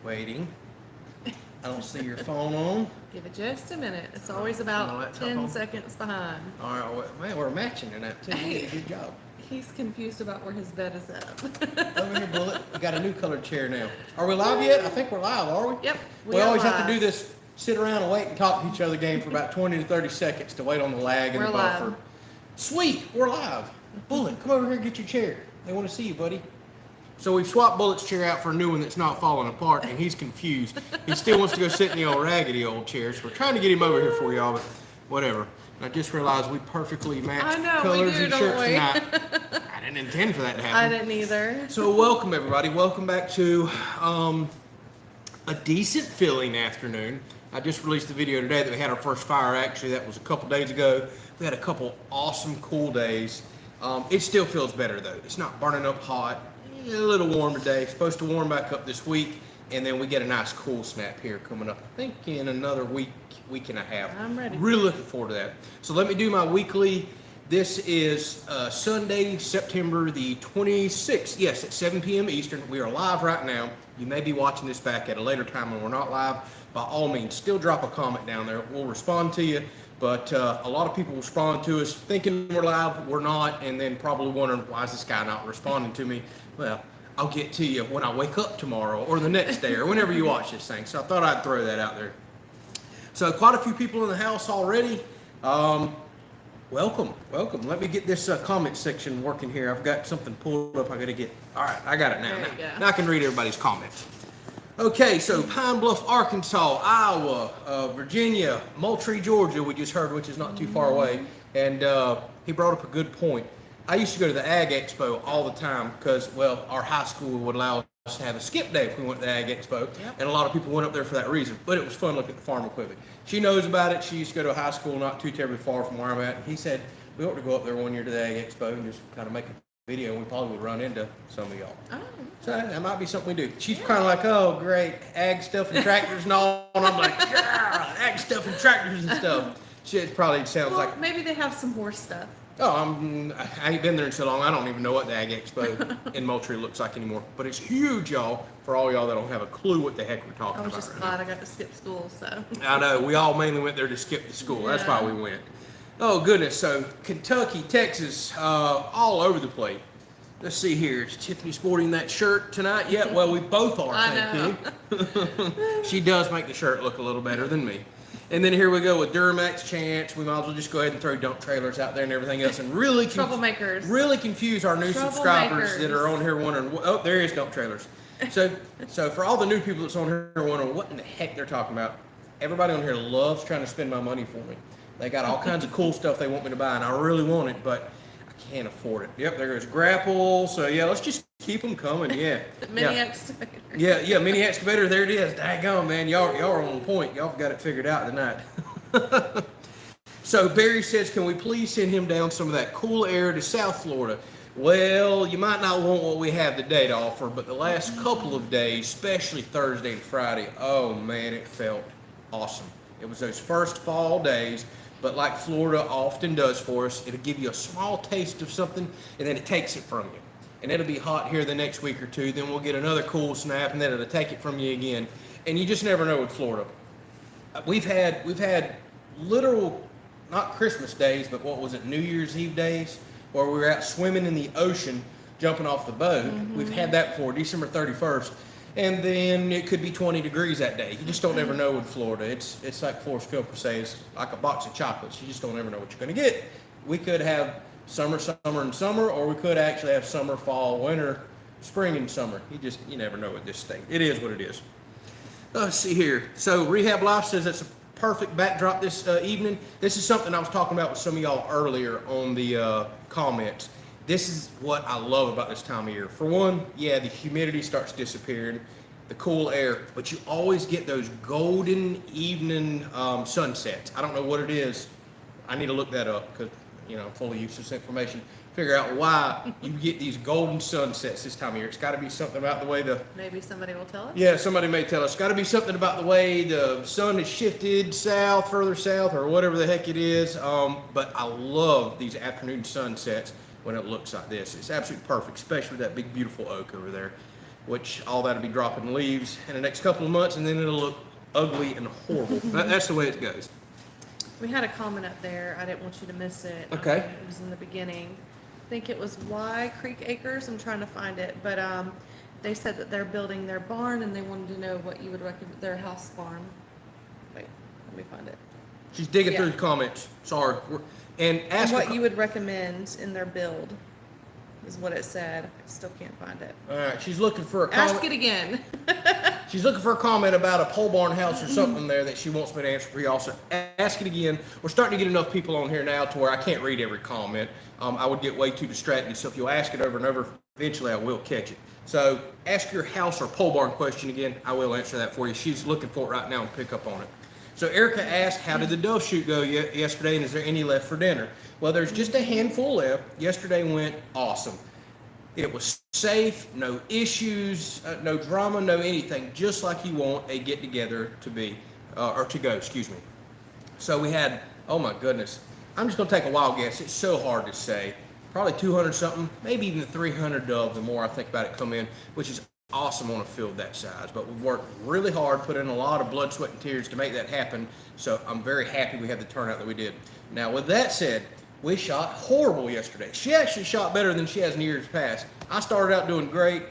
Waiting. I don't see your phone on. Give it just a minute. It's always about 10 seconds behind. All right, well, man, we're matching in that too. You did a good job. He's confused about where his bed is at. Over here, Bullet. We got a new colored chair now. Are we live yet? I think we're live, are we? Yep. We always have to do this, sit around and wait and talk to each other game for about 20 to 30 seconds to wait on the lag and the buffer. Live. Sweet, we're live. Bullet, come over here and get your chair. They want to see you, buddy. So we've swapped Bullet's chair out for a new one that's not falling apart, and he's confused. He still wants to go sit in the old raggedy old chair, so we're trying to get him over here for y'all, but whatever. And I just realized we perfectly matched colors and shirts tonight. I didn't intend for that to happen. I didn't either. So welcome, everybody. Welcome back to a decent feeling afternoon. I just released a video today that we had our first fire. Actually, that was a couple days ago. We had a couple awesome, cool days. It still feels better, though. It's not burning up hot. A little warm today. It's supposed to warm back up this week, and then we get a nice cool snap here coming up, I think in another week and a half. I'm ready. Really looking forward to that. So let me do my weekly. This is Sunday, September the 26th. Yes, at 7 p.m. Eastern. We are live right now. You may be watching this back at a later time when we're not live. By all means, still drop a comment down there. We'll respond to you. But a lot of people respond to us thinking we're live, we're not, and then probably wondering, why is this guy not responding to me? Well, I'll get to you when I wake up tomorrow or the next day or whenever you watch this thing. So I thought I'd throw that out there. So quite a few people in the house already. Welcome. Let me get this comment section working here. I've got something pulled up I got to get. All right, I got it now. Now I can read everybody's comments. Okay, so Pine Bluff, Arkansas, Iowa, Virginia, Moultrie, Georgia, we just heard, which is not too far away. And he brought up a good point. I used to go to the Ag Expo all the time because, well, our high school would allow us to have a skip day if we went to the Ag Expo. Yep. And a lot of people went up there for that reason. But it was fun looking at the farm equipment. She knows about it. She used to go to a high school not too terribly far from where I'm at. And he said, we ought to go up there one year to the Ag Expo and just kind of make a video, and we probably would run into some of y'all. Oh. So that might be something we do. She's kind of like, oh, great, ag stuff and tractors and all. And I'm like, yeah, ag stuff and tractors and stuff. She probably sounds like. Maybe they have some horse stuff. Oh, I ain't been there in so long. I don't even know what the Ag Expo in Moultrie looks like anymore. But it's huge, y'all. For all y'all that don't have a clue what the heck we're talking about. I was just glad I got to skip school, so. I know. We all mainly went there to skip the school. Yeah. That's why we went. Oh, goodness. So Kentucky, Texas, all over the place. Let's see here. Is Tiffany sporting that shirt tonight? Yeah, well, we both are, thank you. She does make the shirt look a little better than me. And then here we go with Duramax Chance. We might as well just go ahead and throw dump trailers out there and everything else and really troublemakers. Really confuse our new subscribers that are on here wondering, oh, there is dump trailers. So for all the new people that's on here wondering what in the heck they're talking about, everybody on here loves trying to spend my money for me. They got all kinds of cool stuff they want me to buy, and I really want it, but I can't afford it. Yep, there goes Grapple. So yeah, let's just keep them coming. Yeah. Mini excavator. Yeah, mini excavator. There it is. Daggone, man, y'all are on point. Y'all got it figured out tonight. So Barry says, can we please send him down some of that cool air to South Florida? Well, you might not want what we have today to offer, but the last couple of days, especially Thursday and Friday, oh man, it felt awesome. It was those first fall days. But like Florida often does for us, it'll give you a small taste of something, and then it takes it from you. And it'll be hot here the next week or two, then we'll get another cool snap, and then it'll take it from you again. And you just never know with Florida. We've had literal, not Christmas days, but what was it, New Year's Eve days, where we were out swimming in the ocean, jumping off the boat. Mm-hmm. We've had that before, December 31st. And then it could be 20 degrees that day. You just don't ever know in Florida. It's like Forrest Gump would say, it's like a box of chocolates. You just don't ever know what you're going to get. We could have summer, and summer, or we could actually have summer, fall, winter, spring, and summer. You never know at this state. It is what it is. Let's see here. So Rehab Life says that's a perfect backdrop this evening. This is something I was talking about with some of y'all earlier on the comments. This is what I love about this time of year. For one, yeah, the humidity starts disappearing, the cool air, but you always get those golden evening sunsets. I don't know what it is. I need to look that up because, I'm full of useless information. Figure out why you get these golden sunsets this time of year. It's got to be something about the way Maybe somebody will tell us? Yeah, somebody may tell us. It's got to be something about the way the sun has shifted further south, or whatever the heck it is. But I love these afternoon sunsets when it looks like this. It's absolutely perfect, especially with that big, beautiful oak over there. which all that'll be dropping leaves in the next couple of months, and then it'll look ugly and horrible. That's the way it goes. We had a comment up there. I didn't want you to miss it. Okay. It was in the beginning. I think it was Y Creek Acres. I'm trying to find it, but they said that they're building their barn and they wanted to know what you would recommend, their house barn. Wait, let me find it. She's digging Yeah. through the comments. Sorry. And And ask what you would recommend in their build is what it said. I still can't find it. All right, she's looking for a comment. Ask it again. She's looking for a comment about a pole barn house or something there that she wants me to answer for y'all. So ask it again. We're starting to get enough people on here now to where I can't read every comment. I would get way too distracted. So if you'll ask it over and over, eventually I will catch it. So ask your house or pole barn question again. I will answer that for you. She's looking for it right now and pick up on it. So Erica asked, how did the dove shoot go yesterday, and is there any left for dinner? Well, there's just a handful left. Yesterday went awesome. It was safe, no issues, no drama, no anything, just like you want a get-together to be, or to go, excuse me. So we had, oh my goodness, I'm just gonna take a wild guess. It's so hard to say. Probably 200 something, maybe even 300 doves the more I think about it come in, which is awesome on a field that size. But we've worked really hard, put in a lot of blood, sweat, and tears to make that happen. So I'm very happy we had the turnout that we did. Now, with that said, we shot horrible yesterday. She actually shot better than she has in years past. I started out doing great,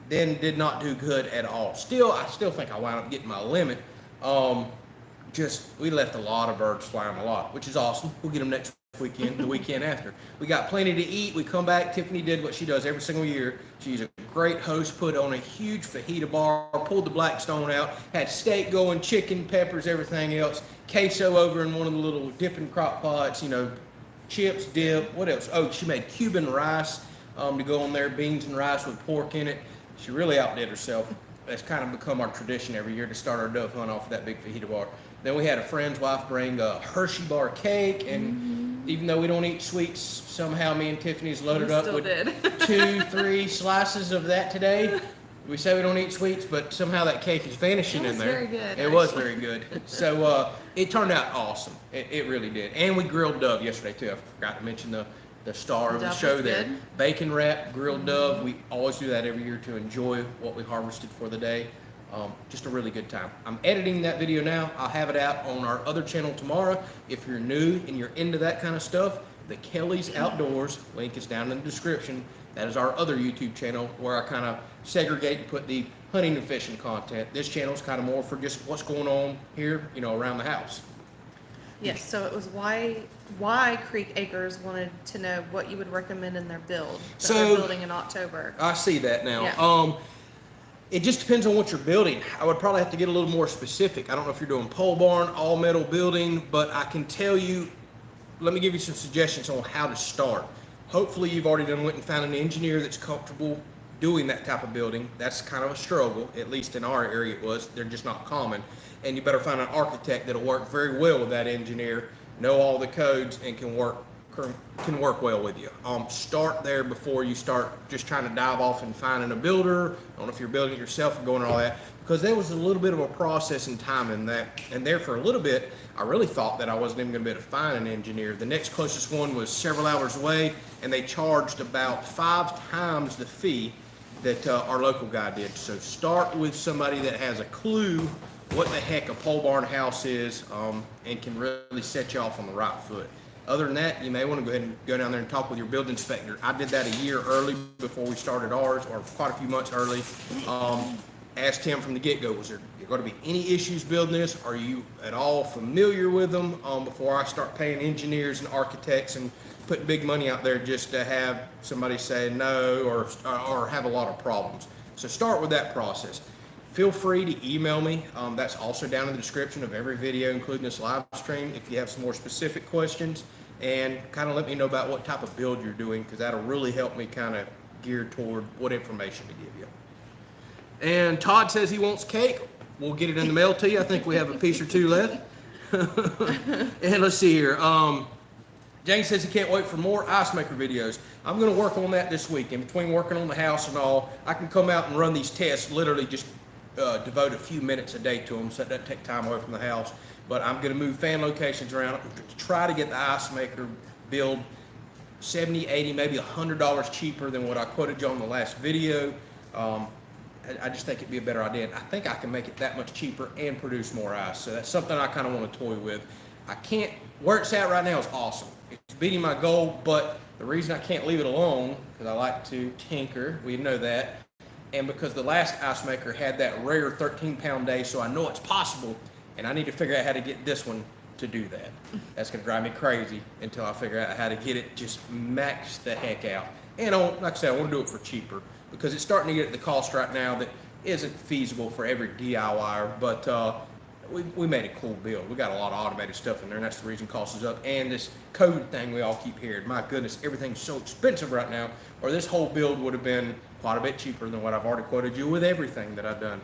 then did not do good at all. I still think I wound up getting my limit. We left a lot of birds flying a lot, which is awesome. We'll get them next weekend, the weekend after. We got plenty to eat. We come back. Tiffany did what she does every single year. She's a great host, put on a huge fajita bar, pulled the Blackstone out, had steak going, chicken, peppers, everything else, queso over in one of the little dipping crock pots, chips, dip, what else? Oh, she made Cuban rice to go on there, beans and rice with pork in it. She really outdid herself. That's kind of become our tradition every year to start our dove hunt off of that big fajita bar. Then we had a friend's wife bring a Hershey bar cake, and even though we don't eat sweets, somehow me and Tiffany's loaded up with 2-3 slices of that today. We say we don't eat sweets, but somehow that cake is vanishing in there. It was very good. It was very good. So it turned out awesome. It really did. And we grilled dove yesterday too. I forgot to mention the star of the show there. Good. Bacon wrap, grilled dove. We always do that every year to enjoy what we harvested for the day. Just a really good time. I'm editing that video now. I'll have it out on our other channel tomorrow. If you're new and you're into that kind of stuff, the Kelley's Outdoors, link is down in the description. That is our other YouTube channel where I kind of segregate and put the hunting and fishing content. This channel is kind of more for just what's going on here, around the house. Yes, so it was Y Creek Acres wanted to know what you would recommend in their build that they're building in October. I see that now. Yeah. It just depends on what you're building. I would probably have to get a little more specific. I don't know if you're doing pole barn, all metal building, but I can tell you, let me give you some suggestions on how to start. Hopefully you've already went and found an engineer that's comfortable doing that type of building. That's kind of a struggle, at least in our area it was. They're just not common. And you better find an architect that'll work very well with that engineer, know all the codes, and can work well with you. Start there before you start just trying to dive off and finding a builder. I don't know if you're building it yourself or going and all that, because there was a little bit of a process and time in that. And there for a little bit, I really thought that I wasn't even going to be able to find an engineer. The next closest one was several hours away, and they charged about 5 times the fee that our local guy did. So start with somebody that has a clue what the heck a pole barn house is, and can really set you off on the right foot. Other than that, you may want to go ahead and go down there and talk with your building inspector. I did that a year early before we started ours, or quite a few months early. Asked him from the get-go, was there going to be any issues building this? Are you at all familiar with them? Before I start paying engineers and architects and putting big money out there just to have somebody say no or have a lot of problems. So start with that process. Feel free to email me. That's also down in the description of every video, including this live stream, if you have some more specific questions, and kind of let me know about what type of build you're doing, because that'll really help me kind of gear toward what information to give you. And Todd says he wants cake. We'll get it in the mail to you. I think we have a piece or two left. And let's see here. James says he can't wait for more ice maker videos. I'm going to work on that this week. In between working on the house and all, I can come out and run these tests, literally just devote a few minutes a day to them, so it doesn't take time away from the house. But I'm going to move fan locations around to try to get the ice maker build $70, $80, maybe $100 cheaper than what I quoted you on the last video. I just think it'd be a better idea. And I think I can make it that much cheaper and produce more ice. So that's something I kind of want to toy with. I can't, where it's at right now is awesome. It's beating my goal, but the reason I can't leave it alone, because I like to tinker, we know that, and because the last ice maker had that rare 13-pound day, so I know it's possible, and I need to figure out how to get this one to do that. That's going to drive me crazy until I figure out how to get it just max the heck out. And like I said, I want to do it for cheaper, because it's starting to get at the cost right now that isn't feasible for every DIYer, but we made a cool build. We got a lot of automated stuff in there, and that's the reason cost is up. And this code thing we all keep hearing, my goodness, everything's so expensive right now, or this whole build would have been quite a bit cheaper than what I've already quoted you with everything that I've done.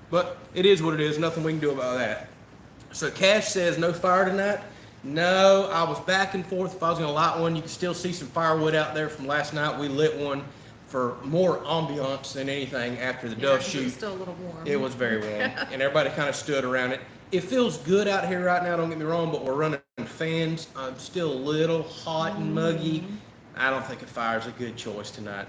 But it is what it is, nothing we can do about that. So Cash says no fire tonight. No, I was back and forth if I was going to light one. You can still see some firewood out there from last night. We lit one for more ambiance than anything after the dove shoot. It was still a little warm. It was very warm, and everybody kind of stood around it. It feels good out here right now, don't get me wrong, but we're running fans. I'm still a little hot and muggy. I don't think a fire is a good choice tonight.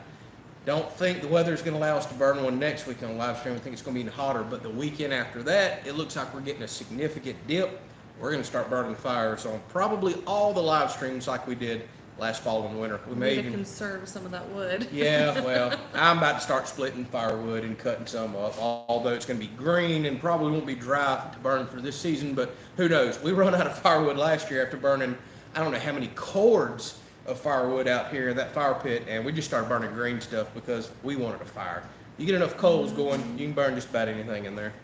Don't think the weather's going to allow us to burn one next week on live stream. I think it's going to be even hotter, but the weekend after that, it looks like we're getting a significant dip. We're going to start burning fires on probably all the live streams like we did last fall and winter. We may even conserve some of that wood. Yeah, well, I'm about to start splitting firewood and cutting some up, although it's going to be green and probably won't be dry to burn for this season, but who knows? We run out of firewood last year after burning, I don't know how many cords of firewood out here in that fire pit, and we just started burning green stuff because we wanted a fire. You get enough coals going, you can burn just about anything in there.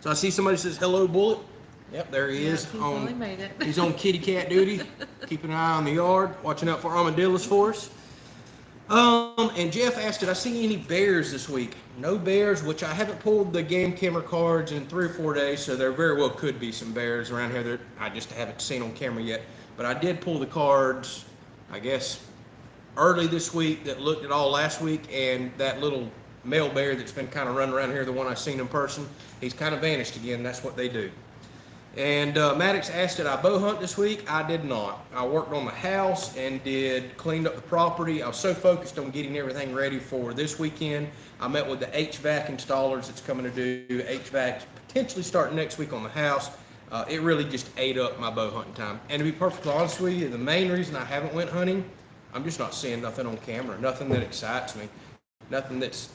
So I see somebody says, hello, Bullet. Yep, there he is. He finally made it. He's on kitty cat duty, keeping an eye on the yard, watching out for armadillos for us. And Jeff asked, did I see any bears this week? No bears, which I haven't pulled the game camera cards in 3 or 4 days, so there very well could be some bears around here that I just haven't seen on camera yet. But I did pull the cards, I guess, early this week that looked at all last week, and that little male bear that's been kind of running around here, the one I seen in person, he's kind of vanished again. That's what they do. And Maddox asked, did I bow hunt this week? I did not. I worked on the house and cleaned up the property. I was so focused on getting everything ready for this weekend. I met with the HVAC installers that's coming to do HVAC potentially starting next week on the house. It really just ate up my bow hunting time. And to be perfectly honest with you, the main reason I haven't went hunting, I'm just not seeing nothing on camera, nothing that excites me, nothing that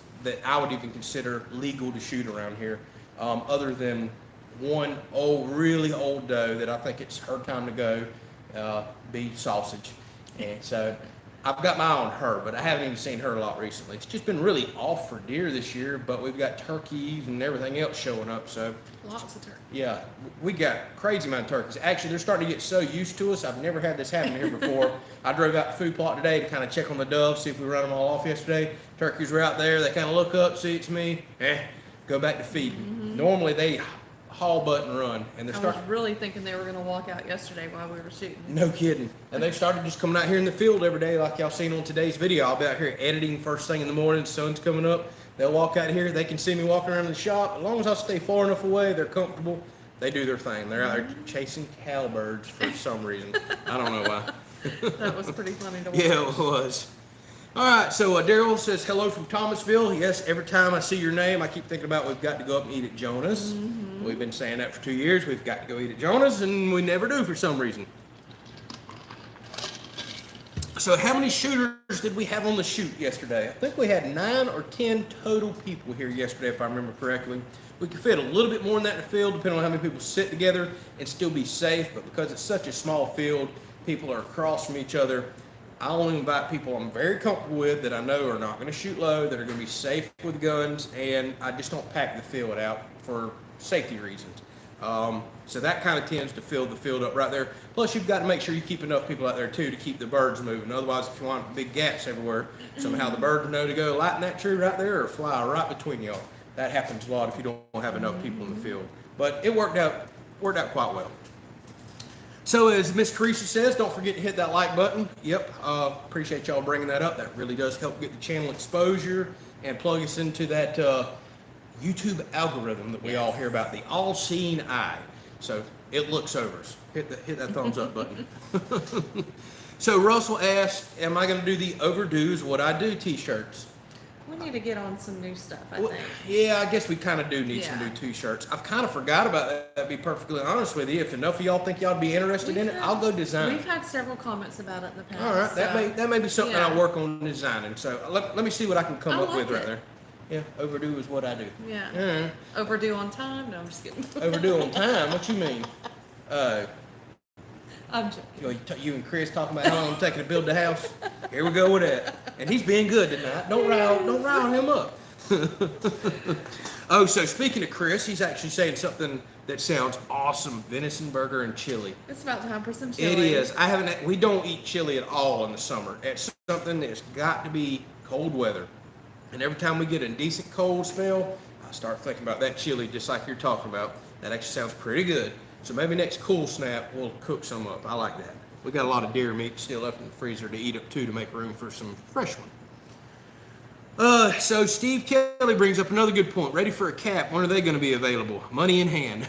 I would even consider legal to shoot around here, other than one really old doe that I think it's her time to go, be sausage. And so I've got my eye on her, but I haven't even seen her a lot recently. It's just been really off for deer this year, but we've got turkeys and everything else showing up. So Lots of turkey. yeah, we got crazy amount of turkeys. Actually, they're starting to get so used to us. I've never had this happen here before. I drove out the food plot today to kind of check on the doves, see if we run them all off yesterday. Turkeys were out there. They kind of look up, see it's me, go back to feeding. Normally they haul butt and run, and they're I was really thinking they were going to walk out yesterday while we were shooting. No kidding. And they've started just coming out here in the field every day, like y'all seen on today's video. I'll be out here editing first thing in the morning, the sun's coming up. They'll walk out here, they can see me walking around the shop. As long as I stay far enough away, they're comfortable. They do their thing. They're out there chasing cowbirds for some reason. I don't know why. That was pretty funny to watch. Yeah, it was. All right, so Daryl says hello from Thomasville. Yes, every time I see your name, I keep thinking about we've got to go up and eat at Jonah's. We've been saying that for 2 years. We've got to go eat at Jonah's, and we never do for some reason. So how many shooters did we have on the shoot yesterday? I think we had 9 or 10 total people here yesterday, if I remember correctly. We could fit a little bit more than that in the field, depending on how many people sit together and still be safe. But because it's such a small field, people are across from each other. I only invite people I'm very comfortable with that I know are not going to shoot low, that are going to be safe with guns, and I just don't pack the field out for safety reasons. So that kind of tends to fill the field up right there. Plus, you've got to make sure you keep enough people out there, too, to keep the birds moving. Otherwise, if you want big gaps everywhere, somehow the birds know to go light that tree right there or fly right between y'all. That happens a lot if you don't have enough people in the field. But it worked out quite well. So as Miss Teresa says, don't forget to hit that like button. Yep, appreciate y'all bringing that up. That really does help get the channel exposure and plug us into that YouTube algorithm that we all hear about, the all-seeing eye. So it looks over us. Hit that thumbs up button. So Russell asked, am I going to do the overdues what I do t-shirts? We need to get on some new stuff, I Well, think. yeah, I guess we kind of do need some Yeah. new t-shirts. I've kind of forgot about that, to be perfectly honest with you. If enough of y'all think y'all would be interested in it, I'll go design. We've had several comments about it in the past. All right, that may be something yeah. I'll work on designing. So let me see what I can come I up with like right it. there. Yeah, overdue is what I do. Yeah. Overdue on time? No, I'm just kidding. Overdue on time? What you mean? I'm joking. You and Chris talking about how long it's taking to build the house? Here we go with that. And he's being good tonight. Don't rile him up. Oh, so speaking of Chris, he's actually saying something that sounds awesome: venison burger and chili. It's about time for some chili. It is. We don't eat chili at all in the summer. It's something that's got to be cold weather. And every time we get a decent cold spell, I start thinking about that chili just like you're talking about. That actually sounds pretty good. So maybe next cool snap, we'll cook some up. I like that. We got a lot of deer meat still left in the freezer to eat up too, to make room for some fresh one. So Steve Kelley brings up another good point. Ready for a cap? When are they going to be available? Money in hand.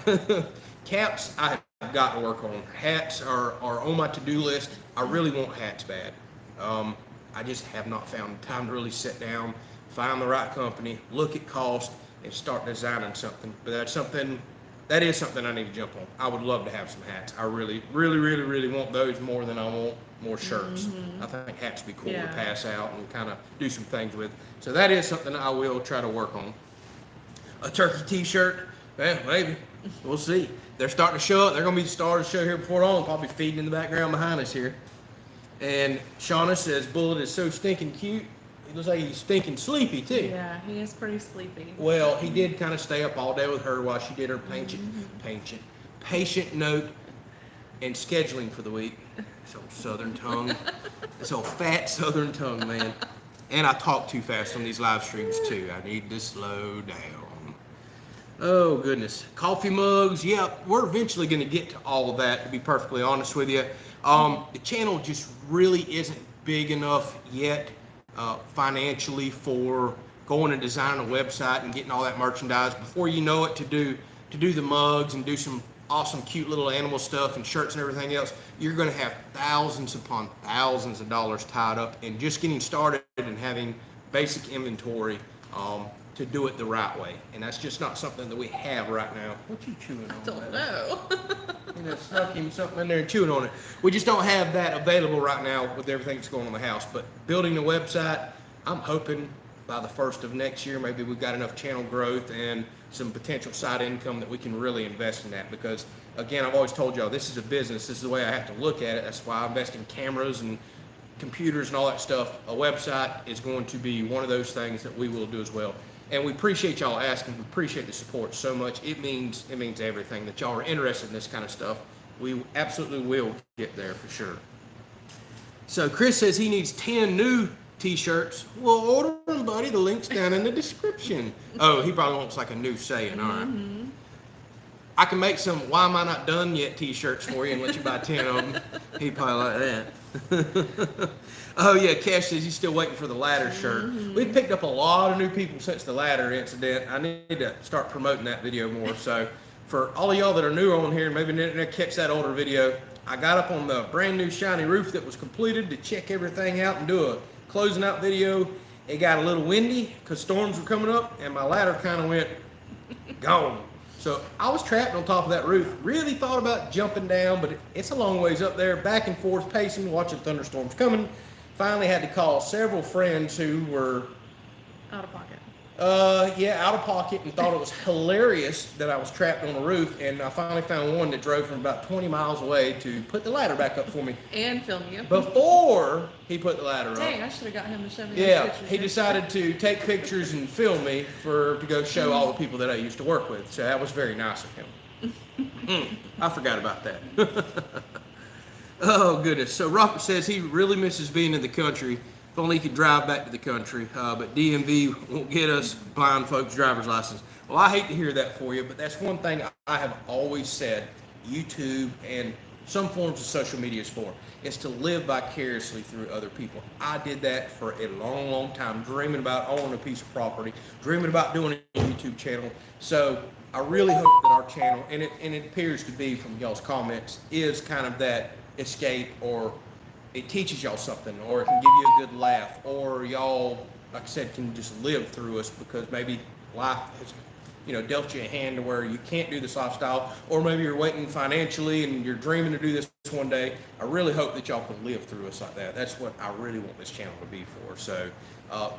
Caps, I have got to work on. Hats are on my to-do list. I really want hats bad. I just have not found time to really sit down, find the right company, look at cost, and start designing something. But that is something I need to jump on. I would love to have some hats. I really, really, really, really want those more than I want more shirts. I think hats would be cool to pass out and kind of do some things with. So that is something I will try to work on. A turkey t-shirt, maybe. We'll see. They're starting to show up. They're going to be the stars of the show here before long, probably feeding in the background behind us here. And Shauna says, Bullet is so stinking cute. He looks like he's stinking sleepy too. Yeah, he is pretty sleepy. Well, he did kind of stay up all day with her while she did her patient note and scheduling for the week. This old southern tongue. This old fat southern tongue, man. And I talk too fast on these live streams too. I need to slow down. Oh, goodness. Coffee mugs. Yeah, we're eventually going to get to all of that, to be perfectly honest with you. The channel just really isn't big enough yet financially for going and designing a website and getting all that merchandise. Before you know it, to do the mugs and do some awesome cute little animal stuff and shirts and everything else, you're going to have thousands upon thousands of dollars tied up in just getting started and having basic inventory to do it the right way. And that's just not something that we have right now. What you chewing on? I don't know. You know, snuck him something in there and chewing on it. We just don't have that available right now with everything that's going on in the house. But building a website, I'm hoping by the first of next year, maybe we've got enough channel growth and some potential side income that we can really invest in that. Because again, I've always told y'all, this is a business. This is the way I have to look at it. That's why I invest in cameras and computers and all that stuff. A website is going to be one of those things that we will do as well. And we appreciate y'all asking. We appreciate the support so much. It means everything that y'all are interested in this kind of stuff. We absolutely will get there for sure. So Chris says he needs 10 new t-shirts. Well, order them, buddy. The link's down in the description. Oh, he probably wants like a new saying. All right. I can make some "Why am I not done yet" t-shirts for you and let you buy 10 of them. He'd probably like that. Oh yeah, Cash says he's still waiting for the ladder shirt. We've picked up a lot of new people since the ladder incident. I need to start promoting that video more. So for all of y'all that are new on here and maybe didn't catch that older video, I got up on the brand new shiny roof that was completed to check everything out and do a closing out video. It got a little windy because storms were coming up and my ladder kind of went gone. So I was trapped on top of that roof. Really thought about jumping down, but it's a long ways up there, back and forth, pacing, watching thunderstorms coming. Finally had to call several friends who were Out of pocket. out of pocket, and thought it was hilarious that I was trapped on a roof. And I finally found one that drove from about 20 miles away to put the ladder back up for me And film you. before he put the ladder Dang, up. I should have got him to show me Yeah, those pictures. he decided to take pictures and film me to go show all the people that I used to work with. So that was very nice of him. I forgot about that. Oh goodness. So Robert says he really misses being in the country. If only he could drive back to the country. But DMV won't get us blind folks driver's license. Well, I hate to hear that for you, but that's one thing I have always said YouTube and some forms of social media is for. Is to live vicariously through other people. I did that for a long, long time, dreaming about owning a piece of property, dreaming about doing a YouTube channel. So I really hope that our channel, and it appears to be from y'all's comments, is kind of that escape, or it teaches y'all something, or it can give you a good laugh, or y'all like I said, can just live through us, because maybe life has, dealt you a hand to where you can't do this lifestyle, or maybe you're waiting financially and you're dreaming to do this one day. I really hope that y'all can live through us like that. That's what I really want this channel to be for. So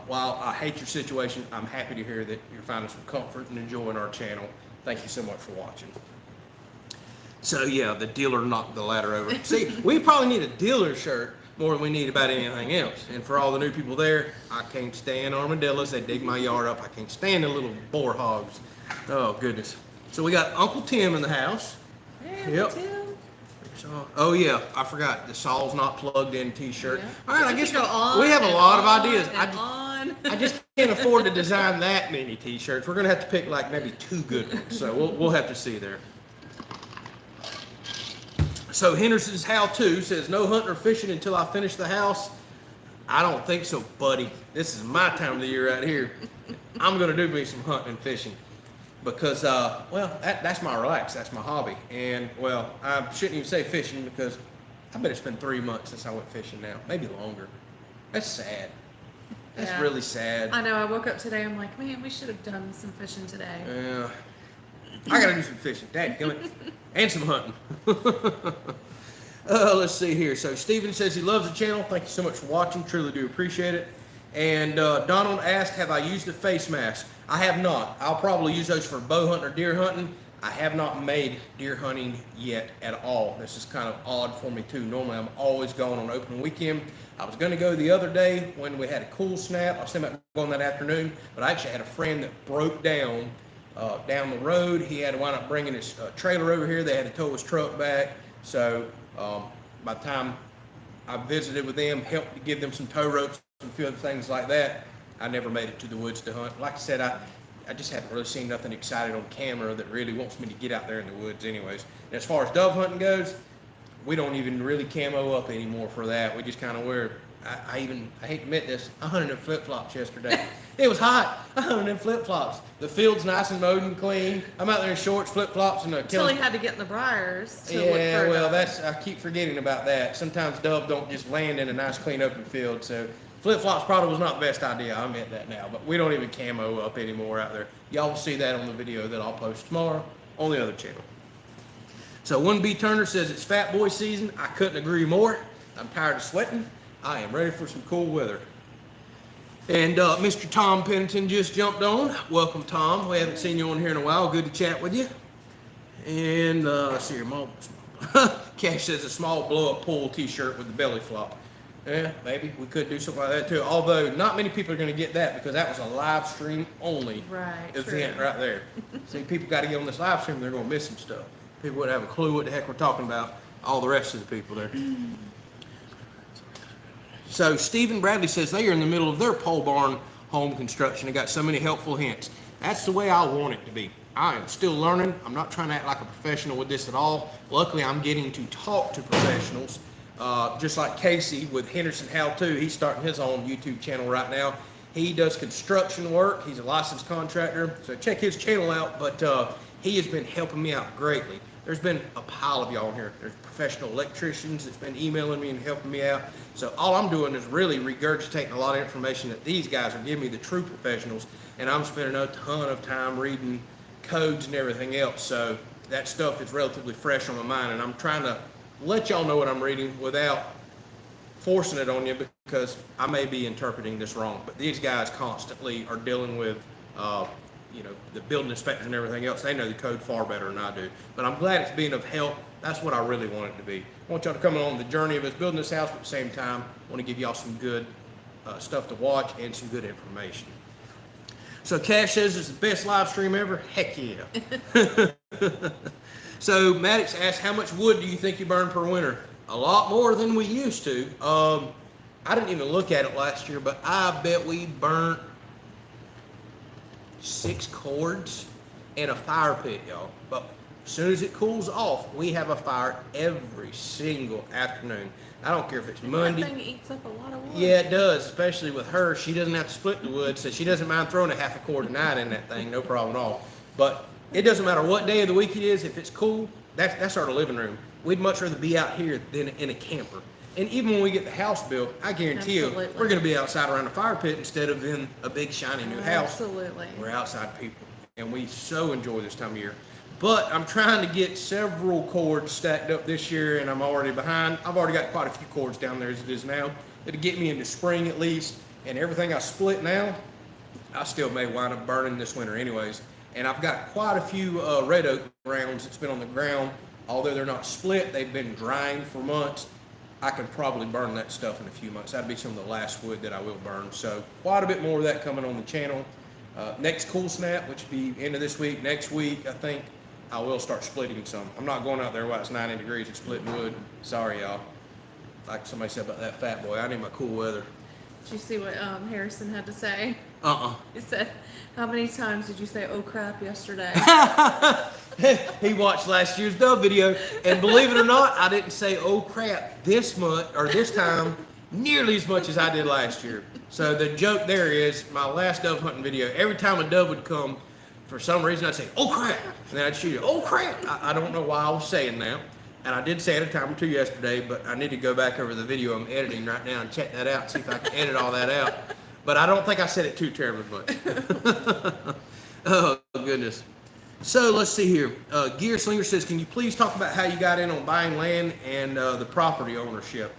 while I hate your situation, I'm happy to hear that you're finding some comfort and enjoying our channel. Thank you so much for watching. So yeah, the dealer knocked the ladder over. See, we probably need a dealer shirt more than we need about anything else. And for all the new people there, I can't stand armadillos. They dig my yard up. I can't stand the little boar hogs. Oh goodness. So we got Uncle Tim in the house. Hey, Yep. Uncle Tim. Oh yeah, I forgot the Saw's Not Plugged In t-shirt. Yeah. All right, I guess go on we have a and lot of on ideas. and I just can't afford to design that many t-shirts. We're gonna have to pick like maybe 2 good ones. So we'll have to see there. So Henderson's how-to says no hunting or fishing until I finish the house. I don't think so, buddy. This is my time of the year right here. I'm gonna do me some hunting and fishing, because well, that's my relax, that's my hobby. And well, I shouldn't even say fishing, because I bet it's been 3 months since I went fishing now, maybe longer. That's sad. That's Yeah. really sad. I know. I woke up today. I'm like, man, we should have done some fishing today. Yeah, I gotta do some fishing, dadgummit, and some hunting. Let's see here. So Steven says he loves the channel. Thank you so much for watching. Truly do appreciate it. And Donald asked, have I used the face mask? I have not. I'll probably use those for bow hunting or deer hunting. I have not made deer hunting yet at all. This is kind of odd for me too. Normally I'm always going on open weekend. I was going to go the other day when we had a cool snap. I was thinking about going that afternoon, but I actually had a friend that broke down the road. He had to wind up bringing his trailer over here. They had to tow his truck back. So by the time I visited with them, helped to give them some tow ropes and a few other things like that, I never made it to the woods to hunt. Like I said, I just haven't really seen nothing exciting on camera that really wants me to get out there in the woods anyways. And as far as dove hunting goes, we don't even really camo up anymore for that. We just kind of wear, I hate to admit this, I hunted in flip-flops yesterday. It was hot. I hunted in flip-flops. The field's nice and mowed and clean. I'm out there in shorts, flip-flops, and a Until he had to get in the briars to look yeah, for well, doves. I keep forgetting about that. Sometimes dove don't just land in a nice, clean, open field. So flip-flops probably was not the best idea. I admit that now. But we don't even camo up anymore out there. Y'all will see that on the video that I'll post tomorrow on the other channel. So 1B Turner says it's fat boy season. I couldn't agree more. I'm tired of sweating. I am ready for some cool weather. And Mr. Tom Pennington just jumped on. Welcome, Tom. We haven't seen you on here in a while. Good to chat with you. And let's see here. Cash says a small blow-up pool t-shirt with the belly flop. Yeah, maybe we could do something like that too. Although not many people are going to get that, because that was a live stream only event right there. See, people got to get on this live stream. They're going to miss some stuff. People wouldn't have a clue what the heck we're talking about. All the rest of the people there. So Stephen Bradley says they are in the middle of their pole barn home construction and got so many helpful hints. That's the way I want it to be. I am still learning. I'm not trying to act like a professional with this at all. Luckily, I'm getting to talk to professionals. Just like Casey with Henderson How To. He's starting his own YouTube channel right now. He does construction work. He's a licensed contractor. So check his channel out. But he has been helping me out greatly. There's been a pile of y'all in here. There's professional electricians that's been emailing me and helping me out. So all I'm doing is really regurgitating a lot of information that these guys are giving me, the true professionals, and I'm spending a ton of time reading codes and everything else. So that stuff is relatively fresh on my mind, and I'm trying to let y'all know what I'm reading without forcing it on you, because I may be interpreting this wrong. But these guys constantly are dealing with the building inspectors and everything else. They know the code far better than I do. But I'm glad it's being of help. That's what I really want it to be. I want y'all to come on the journey of us building this house, but at the same time, I want to give y'all some good stuff to watch and some good information. So Cash says it's the best live stream ever. Heck yeah. So Maddox asked, how much wood do you think you burn per winter? A lot more than we used to. I didn't even look at it last year, but I bet we burnt 6 cords and a fire pit, y'all. But as soon as it cools off, we have a fire every single afternoon. I don't care if it's Monday. That thing eats up a lot of wood. Yeah, it does, especially with her. She doesn't have to split the wood, so she doesn't mind throwing a half a cord a night in that thing, no problem at all. But it doesn't matter what day of the week it is. If it's cool, that's our living room. We'd much rather be out here than in a camper. And even when we get the house built, I guarantee you, Absolutely. we're going to be outside around a fire pit instead of in a big shiny new house. Absolutely. We're outside people, and we so enjoy this time of year. But I'm trying to get several cords stacked up this year, and I'm already behind. I've already got quite a few cords down there as it is now. It'll get me into spring at least, and everything I split now, I still may wind up burning this winter anyways. And I've got quite a few red oak rounds that's been on the ground. Although they're not split, they've been drying for months. I could probably burn that stuff in a few months. That'd be some of the last wood that I will burn. So quite a bit more of that coming on the channel. Next cool snap, which will be end of this week, next week, I think I will start splitting some. I'm not going out there while it's 90 degrees and splitting wood. Sorry, y'all. Like somebody said about that fat boy, I need my cool weather. Did you see what Harrison had to say? He said, how many times did you say, oh crap, yesterday? He watched last year's dove video, and believe it or not, I didn't say oh crap this month or this time nearly as much as I did last year. So the joke there is my last dove hunting video, every time a dove would come, for some reason I'd say oh crap, and then I'd shoot it. Oh crap. I don't know why I was saying that, and I did say it a time or two yesterday, but I need to go back over the video I'm editing right now and check that out, see if I can edit all that out. But I don't think I said it too terribly much. Oh goodness. So let's see here. Gear Slinger says, can you please talk about how you got in on buying land and the property ownership?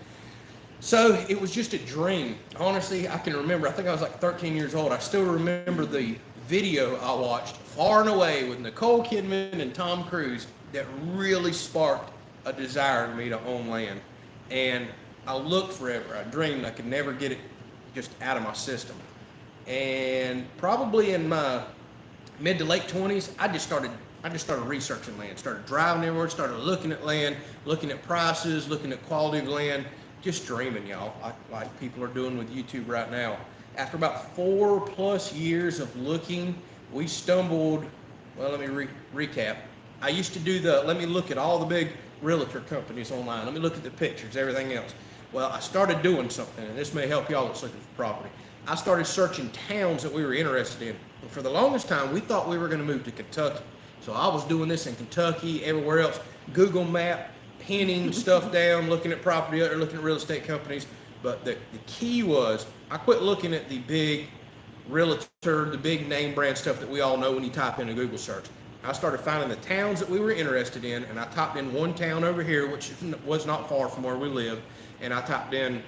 So it was just a dream. Honestly, I can remember, I think I was like 13 years old. I still remember the video I watched, Far and Away, with Nicole Kidman and Tom Cruise, that really sparked a desire in me to own land. And I looked forever. I dreamed I could never get it just out of my system. And probably in my mid to late 20s, I just started researching land, started driving everywhere, started looking at land, looking at prices, looking at quality of land, just dreaming, y'all, like people are doing with YouTube right now. After about 4+ years of looking, we stumbled, well, let me recap. I used to do let me look at all the big realtor companies online. Let me look at the pictures, everything else. Well, I started doing something, and this may help y'all that's looking for property. I started searching towns that we were interested in. And for the longest time, we thought we were going to move to Kentucky. So I was doing this in Kentucky, everywhere else, Google Map, pinning stuff down, looking at property or looking at real estate companies. But the key was I quit looking at the big realtor, the big name brand stuff that we all know when you type in a Google search. I started finding the towns that we were interested in, and I typed in one town over here, which was not far from where we live, and I typed in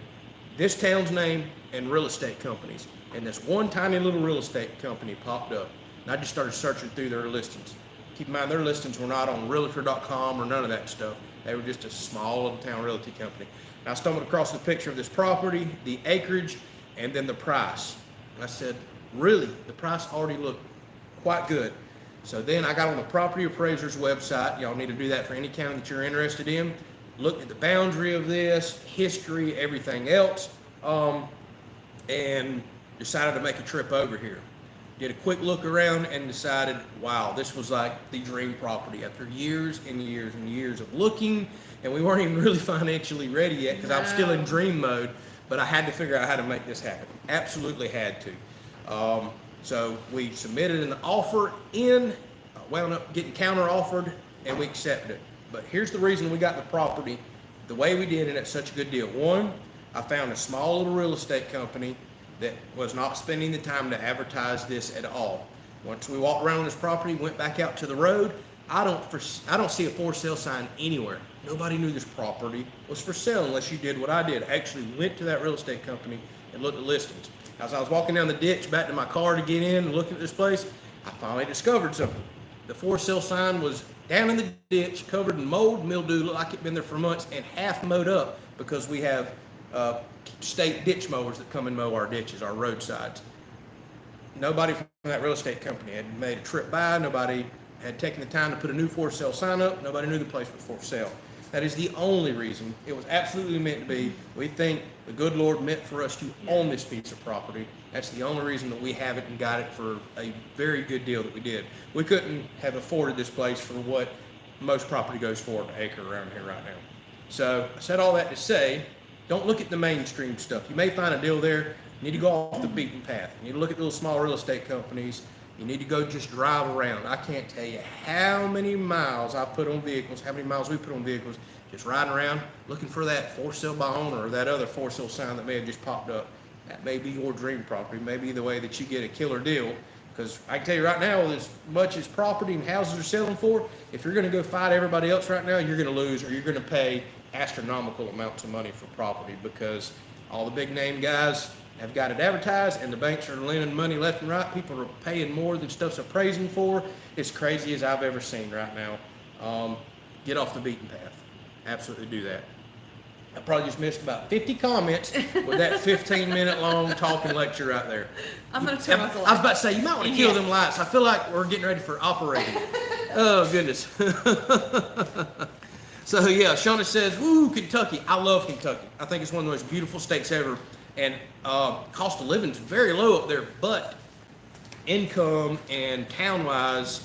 this town's name and real estate companies, and this one tiny little real estate company popped up, and I just started searching through their listings. Keep in mind, their listings were not on realtor.com or none of that stuff. They were just a small little town realty company. And I stumbled across the picture of this property, the acreage, and then the price. And I said, really? The price already looked quite good. So then I got on the property appraiser's website. Y'all need to do that for any county that you're interested in. Looked at the boundary of this, history, everything else, and decided to make a trip over here. Did a quick look around and decided, wow, this was like the dream property after years and years and years of looking, and we weren't even really financially ready yet because I was still in dream mode, but I had to figure out how to make this happen. Absolutely had to. So we submitted an offer in, wound up getting counter offered, and we accepted it. But here's the reason we got the property the way we did, and it's such a good deal. One, I found a small little real estate company that was not spending the time to advertise this at all. Once we walked around this property, went back out to the road, I don't see a for sale sign anywhere. Nobody knew this property was for sale unless you did what I did. I actually went to that real estate company and looked at listings. As I was walking down the ditch back to my car to get in and look at this place, I finally discovered something. The for sale sign was down in the ditch, covered in mold, mildew, looked like it'd been there for months, and half mowed up because we have state ditch mowers that come and mow our ditches, our roadsides. Nobody from that real estate company had made a trip by. Nobody had taken the time to put a new for sale sign up. Nobody knew the place was for sale. That is the only reason. It was absolutely meant to be. We think the good Lord meant for us to own this piece of property. That's the only reason that we have it and got it for a very good deal that we did. We couldn't have afforded this place for what most property goes for an acre around here right now. So I said all that to say, don't look at the mainstream stuff. You may find a deal there. You need to go off the beaten path. You need to look at little small real estate companies You need to go just drive around. I can't tell you how many miles I put on vehicles, how many miles we put on vehicles, just riding around looking for that for sale by owner or that other for sale sign that may have just popped up. That may be your dream property, maybe the way that you get a killer deal. Because I can tell you right now, as much as property and houses are selling for, if you're going to go fight everybody else right now, you're going to lose, or you're going to pay astronomical amounts of money for property, because all the big name guys have got it advertised and the banks are lending money left and right. People are paying more than stuff's appraising for. It's crazy as I've ever seen right now. Get off the beaten path. Absolutely do that. I probably just missed about 50 comments with that 15-minute long talking lecture right there. I'm going to turn off the light. I was about to say, you might want to kill them lights. I feel like we're getting ready for operating. Oh, goodness. So, yeah, Shauna says, woo, Kentucky. I love Kentucky. I think it's one of the most beautiful states ever. And cost of living is very low up there, but income and town-wise,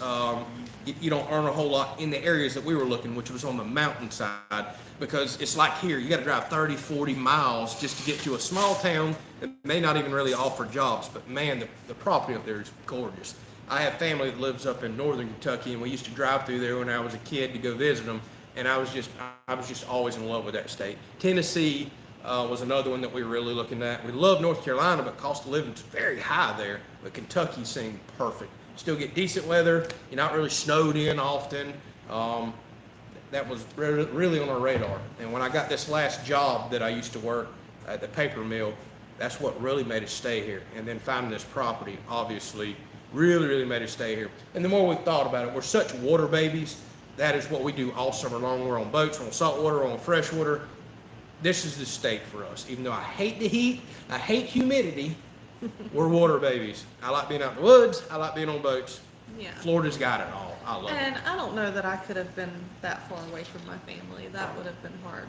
you don't earn a whole lot in the areas that we were looking, which was on the mountainside, because it's like here, you got to drive 30, 40 miles just to get to a small town that may not even really offer jobs. But man, the property up there is gorgeous. I have family that lives up in northern Kentucky, and we used to drive through there when I was a kid to go visit them, and I was just always in love with that state. Tennessee was another one that we were really looking at. We love North Carolina, but cost of living is very high there. But Kentucky seemed perfect. Still get decent weather. You're not really snowed in often. That was really on our radar. And when I got this last job that I used to work at the paper mill, that's what really made us stay here. And then finding this property, obviously, really made us stay here. And the more we've thought about it, we're such water babies. That is what we do all summer long. We're on boats, we're on saltwater, we're on freshwater. This is the state for us. Even though I hate the heat, I hate humidity, we're water babies. I like being out in the woods. I like being on boats. Yeah. Florida's got it all. I love it. And I don't know that I could have been that far away from my family. That would have been hard.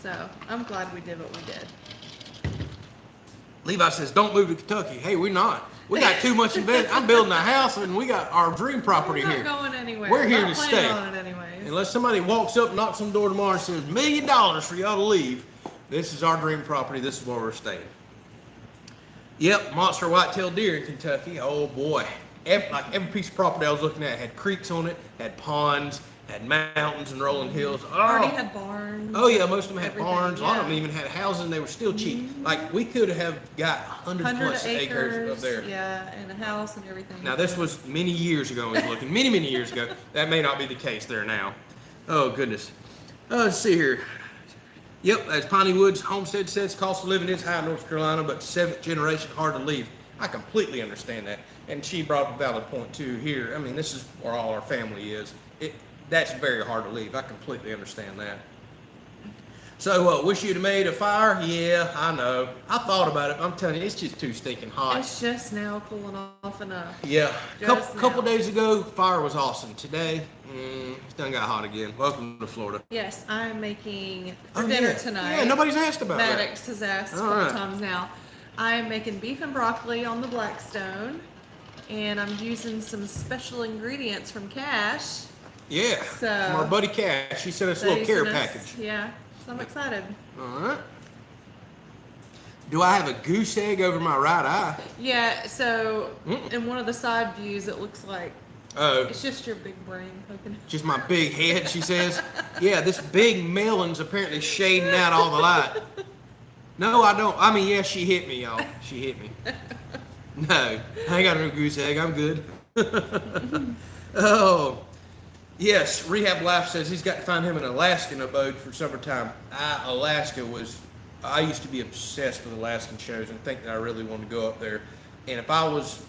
So I'm glad we did what we did. Levi says, don't move to Kentucky. Hey, we're not. We got too much invested. I'm building a house and we got our dream property We're not here. going anywhere. We're here not to planning stay. on it anyways. Unless somebody walks up, knocks on the door tomorrow and says, $1 million for y'all to leave. This is our dream property. This is where we're staying. Yep, monster white-tailed deer in Kentucky. Oh boy. Every piece of property I was looking at had creeks on it, had ponds, had mountains and rolling hills. Already had barns. Oh yeah, most of them had everything, barns. A lot of them yeah. even had houses, and they were still cheap. Like we could have got 100 plus acres up there. Yeah, and a house and everything. Now this was many years ago. I was looking many years ago. That may not be the case there now. Oh goodness. Let's see here. Yep, as Piney Woods Homestead says, cost of living is high in North Carolina, but 7th generation hard to leave. I completely understand that. And she brought up a valid point too here. I mean, this is where all our family is. That's very hard to leave. I completely understand that. So, wish you'd have made a fire? Yeah, I know. I thought about it. I'm telling you, it's just too stinking hot. It's just now cooling off enough. Yeah. Just Couple now. days ago, fire was awesome. Today, it's done got hot again. Welcome to Florida. Yes, I'm making for dinner yeah. tonight. Yeah, nobody's asked about that. Maddox has asked a All couple right. times now. I am making beef and broccoli on the Blackstone, and I'm using some special ingredients from Cash. Yeah. So- From our buddy Cash. He sent us a little They care sent us- package. Yeah, so I'm excited. All right. Do I have a goose egg over my right eye? Yeah, so in one of the side views, it looks like Oh, it's just your big brain poking. just my big head, she says. Yeah, this big melon's apparently shading out all the light. No, I don't. I mean, yeah, she hit me, y'all. She hit me. No, I ain't got no goose egg. I'm good. Oh, yes. Rehab Life says he's got to find him an Alaskan abode for summertime. I used to be obsessed with Alaskan shows and think that I really wanted to go up there. And if I was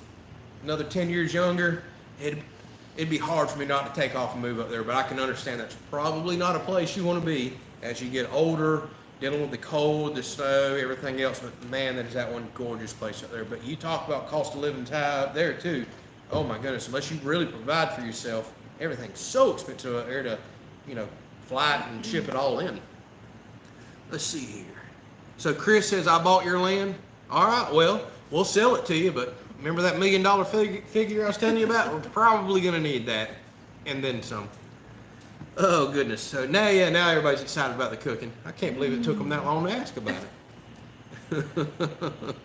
another 10 years younger, it'd be hard for me not to take off and move up there. But I can understand that's probably not a place you want to be as you get older, dealing with the cold, the snow, everything else. But man, that is that one gorgeous place up there. But you talk about cost of living high up there too. Oh my goodness, unless you really provide for yourself, everything's so expensive up there to, fly it and ship it all in. Let's see here. So Chris says, I bought your land. All right, well, we'll sell it to you, but remember that $1 million figure I was telling you about? We're probably going to need that, and then some. Oh, goodness. So now everybody's excited about the cooking. I can't believe it took them that long to ask about it.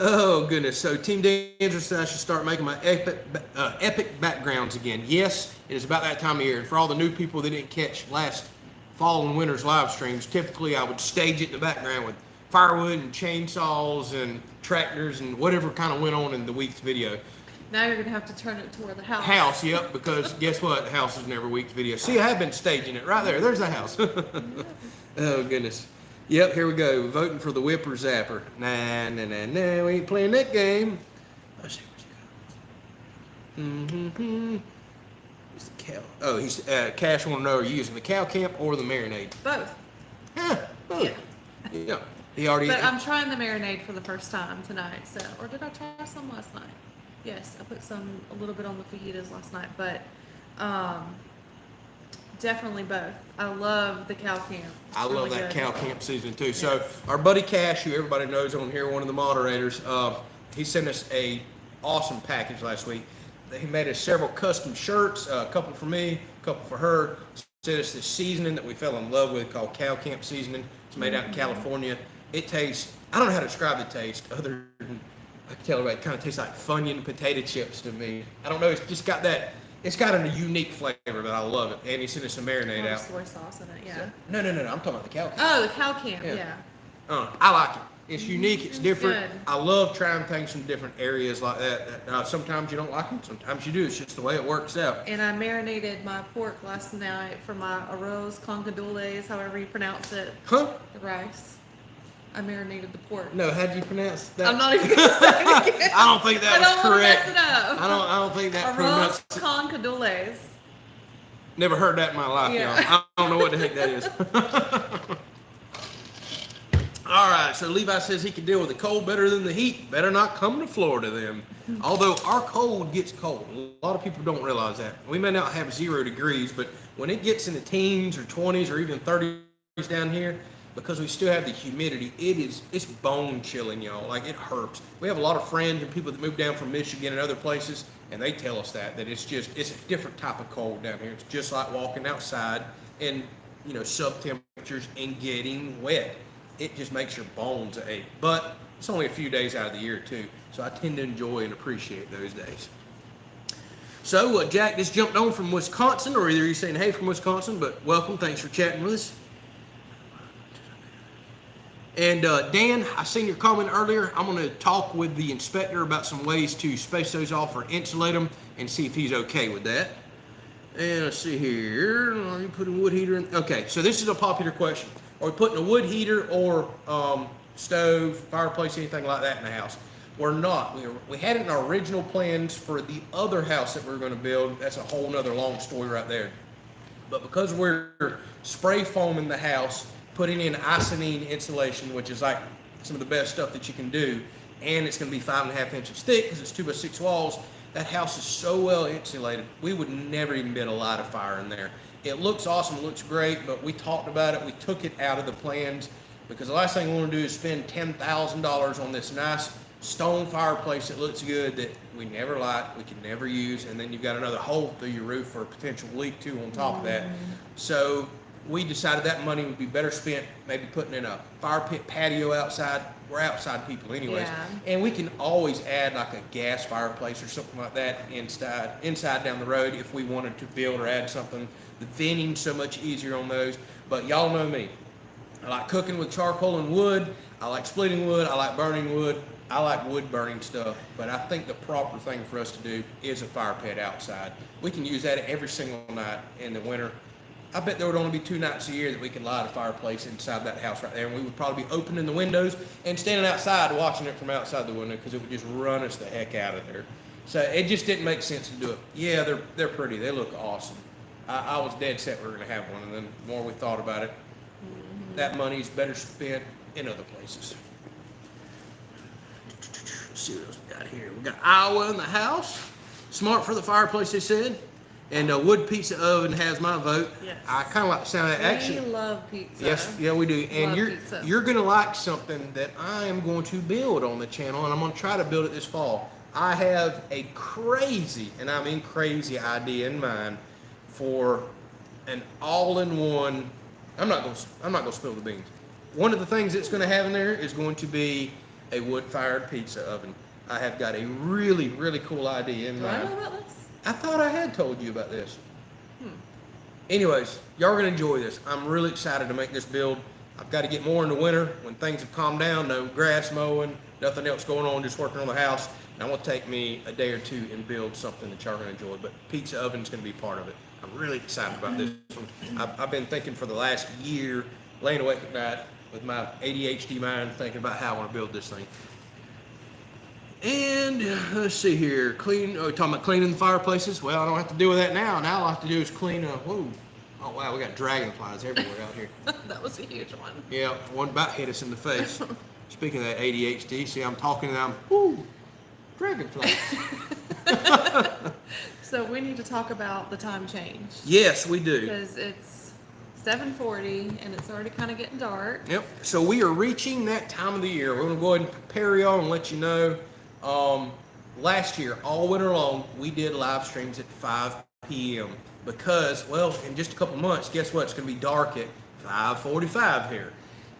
Oh goodness! So Team Dangerous said I should start making my epic backgrounds again. Yes, it is about that time of year. And for all the new people that didn't catch last fall and winter's live streams, typically I would stage it in the background with firewood and chainsaws and tractors and whatever kind of went on in the week's video. Now you're gonna have to turn it toward the house. House, yep, because guess what? The house is never week's video. See, I have been staging it right there. There's the house. Oh goodness. Yep, here we go. Voting for the Whipper Zapper. Nah, we ain't playing that game. Let's see what you got. It's the cow. Oh, he's Cash want to know, are you using the cow camp or the marinade? Both. Both. Yeah. He already. But I'm trying the marinade for the first time tonight. So, or did I try some last night? Yes, I put a little bit on the fajitas last night, but definitely both. I love the cow camp. I love that cow camp season too. Yes. So our buddy Cash, who everybody knows on here, one of the moderators, he sent us a awesome package last week. He made us several custom shirts, a couple for me, a couple for her. Sent us this seasoning that we fell in love with called cow camp seasoning. It's made out in California. It tastes, I don't know how to describe the taste other than, I can tell everybody, it kind of tastes like Funyun potato chips to me. I don't know, it's just got that, it's got a unique flavor, but I love it. And he sent us some marinade out. Soy sauce in it, yeah. So, no, I'm talking about the cow camp. Oh, the cow camp, yeah. I like it. It's unique, it's different. Good. I love trying things from different areas like that. Sometimes you don't like them, sometimes you do. It's just the way it works out. And I marinated my pork last night for my arroz con gandules, however you pronounce it. Huh? The rice. I marinated the pork. No, how'd you pronounce that? I'm not even going to say it again. I don't think that was correct. I don't want to mess it up. I don't think that arroz con gandules. Never heard that in my life, y'all. I don't know what the heck that is. All right, so Levi says he can deal with the cold better than the heat. Better not come to Florida then. Although our cold gets cold. A lot of people don't realize that. We may not have 0 degrees, but when it gets in the teens or 20s or even 30s down here, because we still have the humidity, it's bone chilling, y'all. Like, it hurts. We have a lot of friends and people that move down from Michigan and other places, and they tell us that it's a different type of cold down here. It's just like walking outside in, sub temperatures and getting wet. It just makes your bones ache. But it's only a few days out of the year too, so I tend to enjoy and appreciate those days. So Jack just jumped on from Wisconsin, or either you're saying hey from Wisconsin, but welcome, thanks for chatting with us. And Dan, I seen your comment earlier. I'm going to talk with the inspector about some ways to space those off or insulate them and see if he's okay with that. And let's see here, let me put a wood heater in. Okay, so this is a popular question. Are we putting a wood heater or stove, fireplace, anything like that in the house? We're not. We had it in our original plans for the other house that we were going to build. That's a whole nother long story right there. But because we're spray foaming the house, putting in Icynene insulation, which is like some of the best stuff that you can do, and it's going to be 5.5 inches thick because it's 2x6 walls, that house is so well insulated, we would never even be able to light a fire in there. It looks awesome, it looks great, but we talked about it. We took it out of the plans because the last thing we want to do is spend $10,000 on this nice stone fireplace that looks good that we never light, we can never use, and then you've got another hole through your roof for a potential leak too on top of that. So we decided that money would be better spent maybe putting in a fire pit patio outside. We're outside people anyways. Yeah. And we can always add like a gas fireplace or something like that inside down the road if we wanted to build or add something. The venting's so much easier on those. But y'all know me. I like cooking with charcoal and wood. I like splitting wood. I like burning wood. I like wood burning stuff. But I think the proper thing for us to do is a fire pit outside. We can use that every single night in the winter. I bet there would only be 2 nights a year that we could light a fireplace inside that house right there, and we would probably be opening the windows and standing outside watching it from outside the window because it would just run us the heck out of there. So it just didn't make sense to do it. Yeah, they're pretty. They look awesome. I was dead set we were going to have one, and then the more we thought about it, that money's better spent in other places. Let's see what else we got here. We got Iowa in the house. Smart for the fireplace, they said. And a wood pizza oven has my vote. Yes. I kind of like the sound of that. Actually, We love pizza. yes, yeah, we do. And Love you're going to like something that I am going to build on the channel, and I'm going to try to build it this fall. I have a crazy, and I mean crazy, idea in mind for an all-in-one. I'm not going to spill the beans. One of the things it's going to have in there is going to be a wood-fired pizza oven. I have got a really, really cool idea in Do I mind. know about this? I thought I had told you about this. Anyways, y'all are going to enjoy this. I'm really excited to make this build. I've got to get more in the winter when things have calmed down, no grass mowing, nothing else going on, just working on the house. And I want to take me a day or two and build something that y'all are going to enjoy. But pizza oven's going to be part of it. I'm really excited about this one. I've been thinking for the last year, laying awake at night with my ADHD mind, thinking about how I want to build this thing. And let's see here, talking about cleaning the fireplaces. Well, I don't have to deal with that now. Now all I have to do is clean whoa. Oh wow, we got dragonflies everywhere out here. That was a huge one. Yeah, one about hit us in the face. Speaking of that ADHD, see I'm talking and dragonflies. So we need to talk about the time change. Yes, we do. Because it's 7:40 and it's already kind of getting dark. Yep, so we are reaching that time of the year. We're gonna go ahead and prepare y'all and let you know. Last year, all winter long, we did live streams at 5 p.m. because, well, in just a couple months, guess what? It's going to be dark at 5:45 here.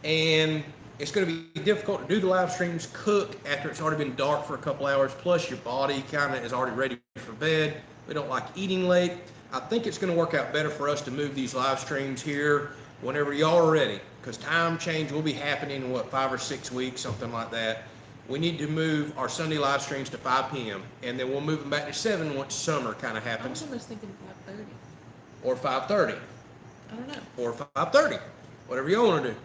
And it's going to be difficult to do the live streams, cook after it's already been dark for a couple hours, plus your body kind of is already ready for bed. We don't like eating late. I think it's going to work out better for us to move these live streams here whenever y'all are ready, because time change will be happening in, 5 or 6 weeks, something like that. We need to move our Sunday live streams to 5 p.m. and then we'll move them back to 7 once summer kind of I was happens. almost thinking 5:30. Or 5:30. I don't know. Or 5:30. Whatever you want to do.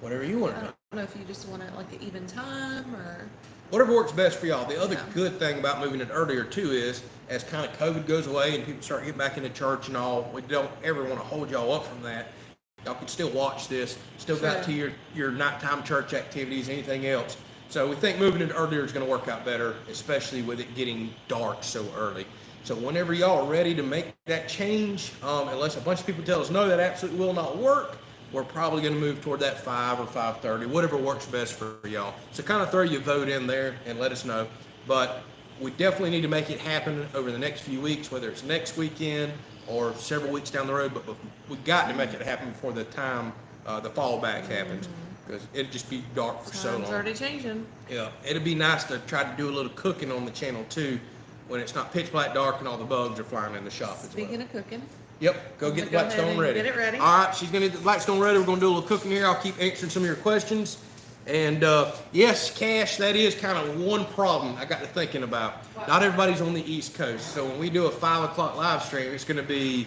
Whatever you want I to do. don't know if you just want it like an even time or. Whatever works best for y'all. The other Yeah. good thing about moving it earlier too is, as kind of COVID goes away and people start getting back into church and all, we don't ever want to hold y'all up from that. Y'all can still watch this, still got to your nighttime church activities, anything else. So we think moving it earlier is going to work out better, especially with it getting dark so early. So whenever y'all are ready to make that change, unless a bunch of people tell us no, that absolutely will not work, we're probably going to move toward that 5 or 5:30, whatever works best for y'all. So kind of throw your vote in there and let us know. But we definitely need to make it happen over the next few weeks, whether it's next weekend or several weeks down the road. But we got to make it happen before the time the fallback happens, because it'd just be dark for so long. Time's already changing. Yeah, it'd be nice to try to do a little cooking on the channel too, when it's not pitch black dark and all the bugs are flying in the shop as well. Speaking of cooking. Yep, go get the Go ahead Blackstone and ready. get it ready. All right, she's gonna get the Blackstone ready. We're gonna do a little cooking here. I'll keep answering some of your questions. And yes, Cash, that is kind of one problem I got to thinking about. Not everybody's on the East Coast, so when we do a 5 o'clock live stream, it's gonna be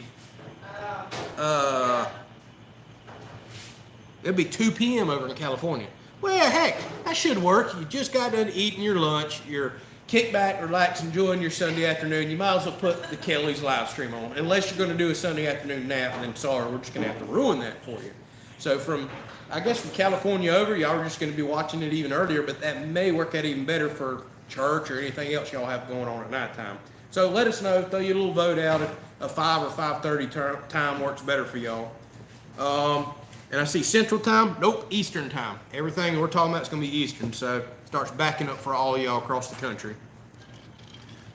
it'll be 2 p.m. over in California. Well, heck, that should work. You just got done eating your lunch. You're kick back, relax, enjoying your Sunday afternoon. You might as well put the Kelley's live stream on. Unless you're going to do a Sunday afternoon nap, and then sorry, we're just going to have to ruin that for you. So I guess from California over, y'all are just going to be watching it even earlier, but that may work out even better for church or anything else y'all have going on at nighttime. So let us know, throw you a little vote out if a 5 or 5:30 time works better for y'all. And I see Central Time, nope, Eastern Time. Everything we're talking about is going to be Eastern, so it starts backing up for all of y'all across the country.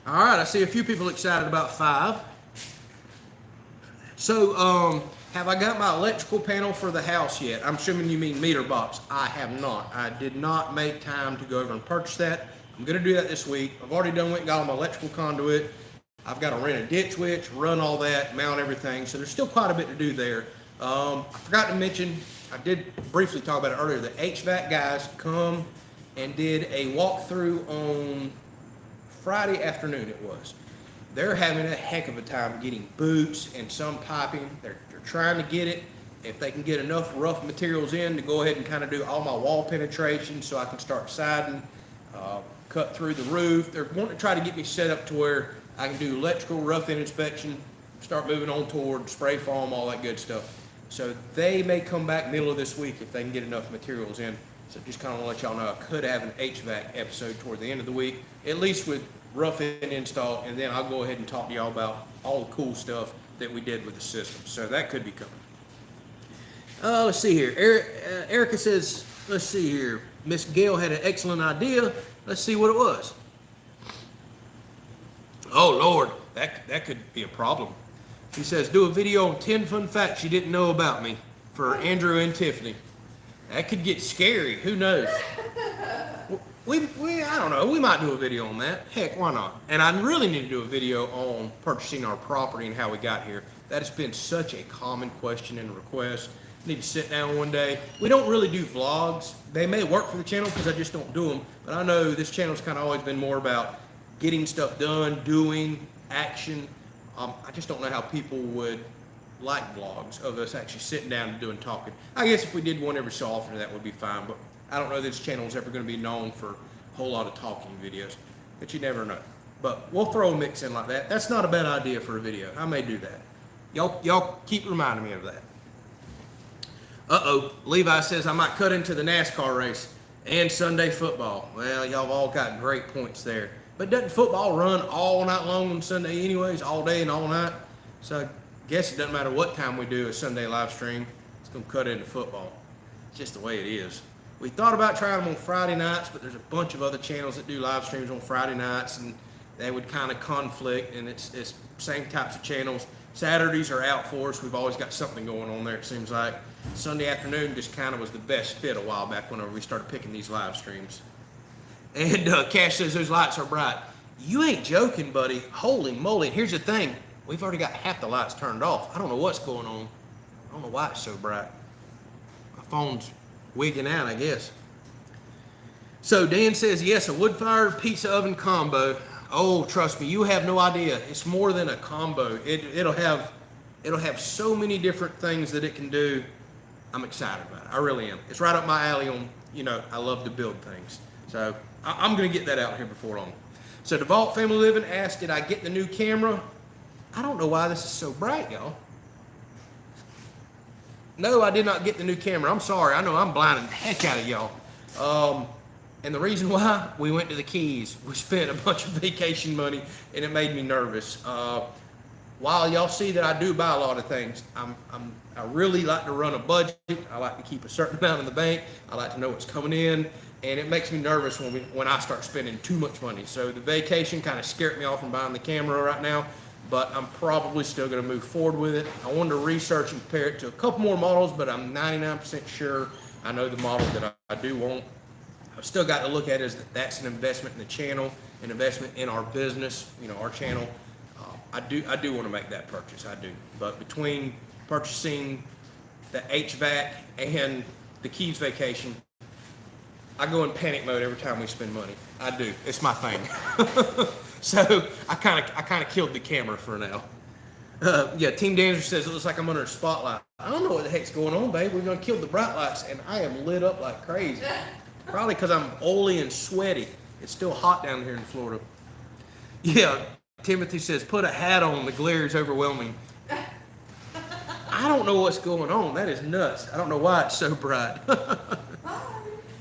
All right, I see a few people excited about 5. So, have I got my electrical panel for the house yet? I'm assuming you mean meter box. I have not. I did not make time to go over and purchase that. I'm going to do that this week. I've already done went and got all my electrical conduit. I've got to rent a ditch witch, run all that, mount everything. So there's still quite a bit to do there. I forgot to mention, I did briefly talk about it earlier, the HVAC guys come and did a walkthrough on Friday afternoon it was. They're having a heck of a time getting boots and some piping. They're trying to get it. If they can get enough rough materials in to go ahead and kind of do all my wall penetration so I can start siding, cut through the roof. They're wanting to try to get me set up to where I can do electrical rough-in inspection, start moving on toward spray foam, all that good stuff. So they may come back middle of this week if they can get enough materials in. So just kind of want to let y'all know I could have an HVAC episode toward the end of the week, at least with rough-in install, and then I'll go ahead and talk to y'all about all the cool stuff that we did with the system. So that could be coming. Let's see here. Erica says, let's see here. Miss Gail had an excellent idea. Let's see what it was. Oh, Lord, that could be a problem. He says, do a video on 10 fun facts you didn't know about me for Andrew and Tiffany. That could get scary. Who knows? I don't know, we might do a video on that. Heck, why not? And I really need to do a video on purchasing our property and how we got here. That has been such a common question and request. Need to sit down one day. We don't really do vlogs. They may work for the channel because I just don't do them. But I know this channel's kind of always been more about getting stuff done, doing, action. I just don't know how people would like vlogs of us actually sitting down and doing talking. I guess if we did one every so often, that would be fine. But I don't know this channel is ever going to be known for a whole lot of talking videos. But you never know. But we'll throw a mix in like that. That's not a bad idea for a video. I may do that. Y'all keep reminding me of that. Uh-oh, Levi says I might cut into the NASCAR race and Sunday football. Well, y'all have all got great points there. But doesn't football run all night long on Sunday anyways, all day and all night? So I guess it doesn't matter what time we do a Sunday live stream. It's going to cut into football. It's just the way it is. We thought about trying them on Friday nights, but there's a bunch of other channels that do live streams on Friday nights, and they would kind of conflict, and it's same types of channels. Saturdays are out for us. We've always got something going on there, it seems like. Sunday afternoon just kind of was the best fit a while back whenever we started picking these live streams. And Cash says those lights are bright. You ain't joking, buddy. Holy moly. And here's the thing. We've already got half the lights turned off. I don't know what's going on. I don't know why it's so bright. My phone's wigging out, I guess. So Dan says, yes, a wood-fired pizza oven combo. Oh, trust me, you have no idea. It's more than a combo. It'll have so many different things that it can do. I'm excited about it. I really am. It's right up my alley on, I love to build things. So I'm going to get that out here before long. So DeVault Family Living asked, did I get the new camera? I don't know why this is so bright, y'all. No, I did not get the new camera. I'm sorry. I know I'm blinding the heck out of y'all. And the reason why, we went to the Keys. We spent a bunch of vacation money, and it made me nervous. While y'all see that I do buy a lot of things, I really like to run a budget. I like to keep a certain amount in the bank. I like to know what's coming in, and it makes me nervous when I start spending too much money. So the vacation kind of scared me off from buying the camera right now, but I'm probably still going to move forward with it. I wanted to research and compare it to a couple more models, but I'm 99% sure I know the model that I do want. I've still got to look at it as that's an investment in the channel, an investment in our business, our channel. I do want to make that purchase, I do. But between purchasing the HVAC and the Keys vacation, I go in panic mode every time we spend money. I do. It's my thing. So I kind of killed the camera for now. Yeah, Team Dancer says it looks like I'm under a spotlight. I don't know what the heck's going on, babe. We're gonna kill the bright lights, and I am lit up like crazy. Probably because I'm oily and sweaty. It's still hot down here in Florida. Yeah, Timothy says, put a hat on, the glare is overwhelming. I don't know what's going on. That is nuts. I don't know why it's so bright.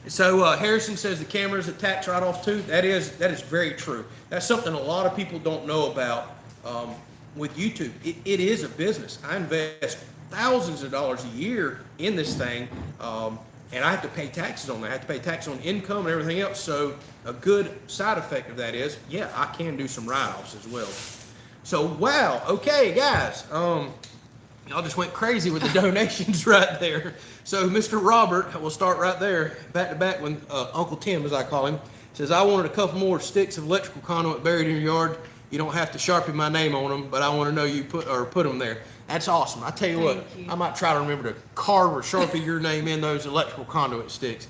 So Harrison says the camera's attached right off too. That is very true. That's something a lot of people don't know about with YouTube. It is a business. I invest thousands of dollars a year in this thing. And I have to pay taxes on that. I have to pay tax on income and everything else. So a good side effect of that is, yeah, I can do some write-offs as well. So, wow. Okay, guys. Y'all just went crazy with the donations right there. So Mr. Robert, we'll start right there, back to back with Uncle Tim, as I call him, says, I wanted a couple more sticks of electrical conduit buried in your yard. You don't have to Sharpie my name on them, but I want to know you put them there. That's awesome. I tell you what, I might try to remember to carve or Sharpie your name in those electrical conduit sticks.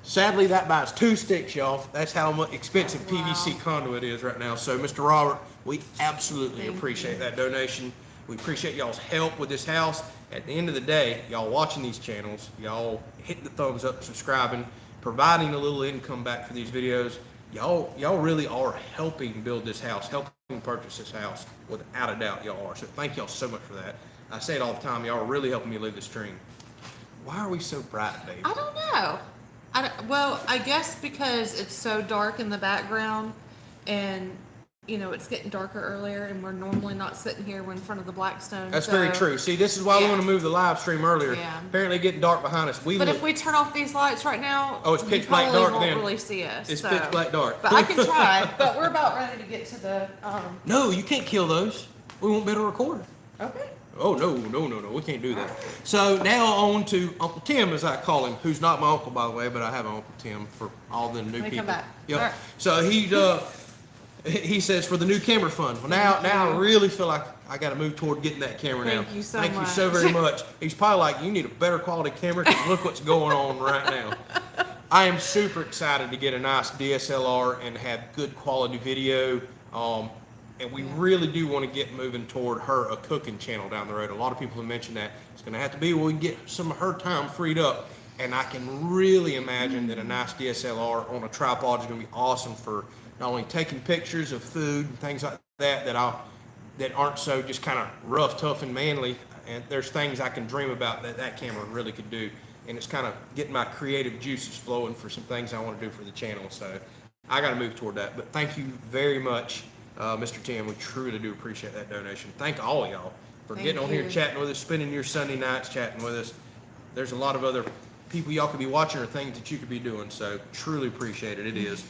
Sadly, that buys 2 sticks, y'all. That's how much expensive PVC conduit is right now. So, Mr. Robert, we absolutely appreciate that donation. We appreciate y'all's help with this house. At the end of the day, y'all watching these channels, y'all hitting the thumbs up, subscribing, providing a little income back for these videos. Y'all really are helping build this house, helping purchase this house. Without a doubt, y'all are. So thank y'all so much for that. I say it all the time. Y'all are really helping me live this dream. Why are we so bright, baby? I don't know. Well, I guess because it's so dark in the background, and it's getting darker earlier, and we're normally not sitting here in front of the Blackstone. That's very true. See, this is why we want to move the live stream earlier. Yeah. Apparently, getting dark behind us. But if we turn off these lights right now, it's pitch black dark. You won't really see us. It's pitch black dark. But I can try. But we're about ready to get to the. No, you can't kill those. We won't be able to record. Okay. Oh, no, we can't do that. So now on to Uncle Tim, as I call him, who's not my uncle, by the way, but I have an Uncle Tim for all the new Let me people. come back. Yep. All right. So he says for the new camera fund. Well, now I really feel like I got to move toward getting that camera now. Thank you so Thank you much. so very much. He's probably like, you need a better quality camera because look what's going on right now. I am super excited to get a nice DSLR and have good quality video. And we really do want to get moving toward her a cooking channel down the road. A lot of people have mentioned that. It's going to have to be when we get some of her time freed up. And I can really imagine that a nice DSLR on a tripod is going to be awesome for not only taking pictures of food and things like that that aren't so just kind of rough, tough, and manly. And there's things I can dream about that camera really could do. And it's kind of getting my creative juices flowing for some things I want to do for the channel. So I got to move toward that. But thank you very much, Mr. Tim. We truly do appreciate that donation. Thank all of y'all for getting on here, chatting with us, spending your Sunday nights chatting with us. There's a lot of other people y'all could be watching or things that you could be doing. So truly appreciate it. It is.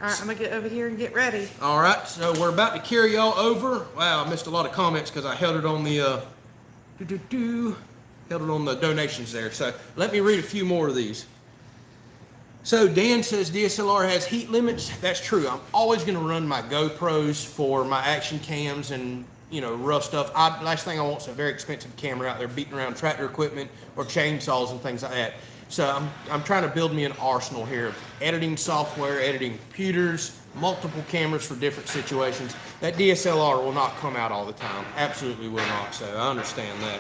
All right, I'm gonna get over here and get ready. All right, so we're about to carry y'all over. Wow, I missed a lot of comments because I held it on the held it on the donations there. So let me read a few more of these. So Dan says DSLR has heat limits. That's true. I'm always going to run my GoPros for my action cams and rough stuff. Last thing I want is a very expensive camera out there beating around tractor equipment or chainsaws and things like that. So I'm trying to build me an arsenal here of editing software, editing computers, multiple cameras for different situations. That DSLR will not come out all the time. Absolutely will not. So I understand that.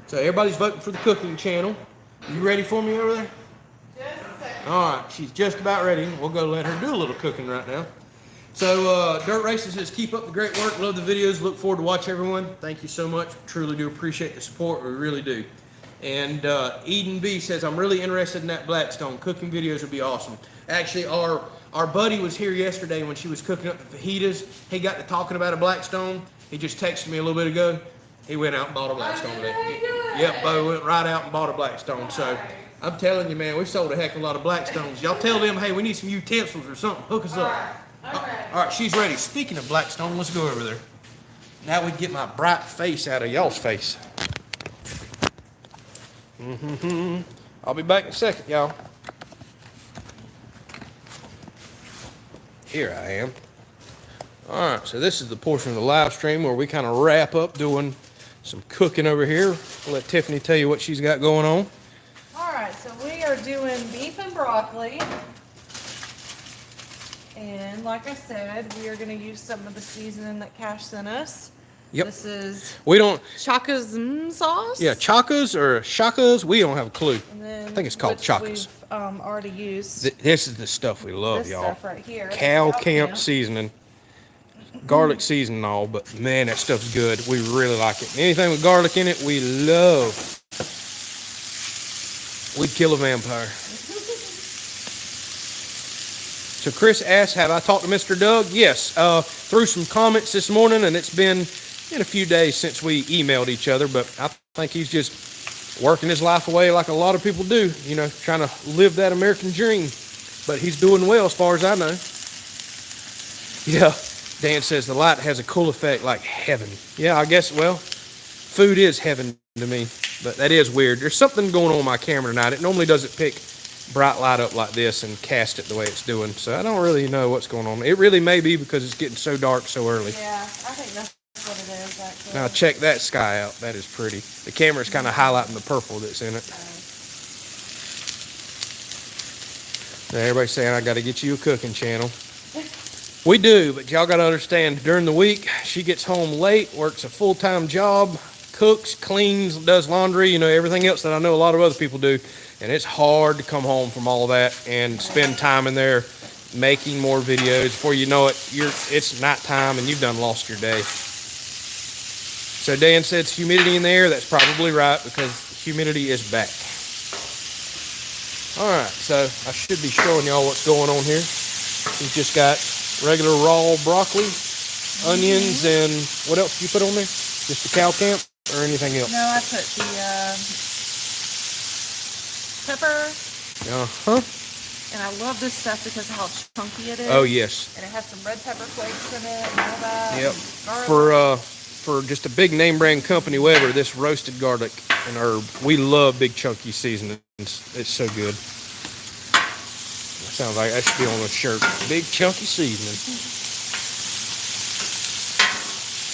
So everybody's voting for the cooking channel. You ready for me over there? Just a second. All right, she's just about ready. We'll go let her do a little cooking right now. So Dirt Racer says, keep up the great work. Love the videos. Look forward to watch everyone. Thank you so much. Truly do appreciate the support. We really do. And Eden B says, I'm really interested in that Blackstone. Cooking videos would be awesome. Actually, our buddy was here yesterday when she was cooking up the fajitas. He got to talking about a Blackstone. He just texted me a little bit ago. He went out and bought a Blackstone today. Yep, Bo went right out and bought a Blackstone. So I'm telling you, man, we've sold a heck of a lot of Blackstones. Y'all tell them, hey, we need some utensils or something. Hook us up. All right, she's ready. Speaking of Blackstone, let's go over there. Now we get my bright face out of y'all's face. I'll be back in a second, y'all. Here I am. All right, so this is the portion of the live stream where we kind of wrap up doing some cooking over here. I'll let Tiffany tell you what she's got going on. All right, so we are doing beef and broccoli. And like I said, we are going to use some of the seasoning that Cash sent us. Yep. This is We don't. Chaka's sauce. Yeah, Chakas or Shakas. We don't have a clue. And then I think it's called which Chakas. We've already used This is the stuff we love, this y'all. stuff right here. Cow It's camp seasoning. Garlic seasoning and all, but man, that stuff's good. We really like it. Anything with garlic in it, we love. We'd kill a vampire. So Chris asked, have I talked to Mr. Doug? Yes, through some comments this morning, and it's been a few days since we emailed each other, but I think he's just working his life away like a lot of people do, trying to live that American dream. But he's doing well as far as I know. Yeah, Dan says the light has a cool effect like heaven. Yeah, I guess, well, food is heaven to me, but that is weird. There's something going on with my camera tonight. It normally doesn't pick bright light up like this and cast it the way it's doing, so I don't really know what's going on. It really may be because it's getting so dark so early. Yeah, I think that's what it is, actually. Now check that sky out. That is pretty. The camera's kind of highlighting the purple that's in it. Now everybody's saying I got to get you a cooking channel. We do, but y'all got to understand, during the week, she gets home late, works a full-time job, cooks, cleans, does laundry, everything else that I know a lot of other people do. And it's hard to come home from all of that and spend time in there making more videos. Before you know it, it's nighttime and you've done lost your day. So Dan said it's humidity in the air. That's probably right because humidity is back. All right, so I should be showing y'all what's going on here. We've just got regular raw broccoli, onions, and what else did you put on there? Just the cow camp or anything else? No, I put the pepper. Uh-huh. And I love this stuff because of how chunky it is. Oh, yes. And it has some red pepper flakes in it and all that. Yep. Garlic. for just a big name brand company, whatever, this roasted garlic and herb. We love big chunky seasonings. It's so good. Sounds like that should be on a shirt. Big chunky seasoning.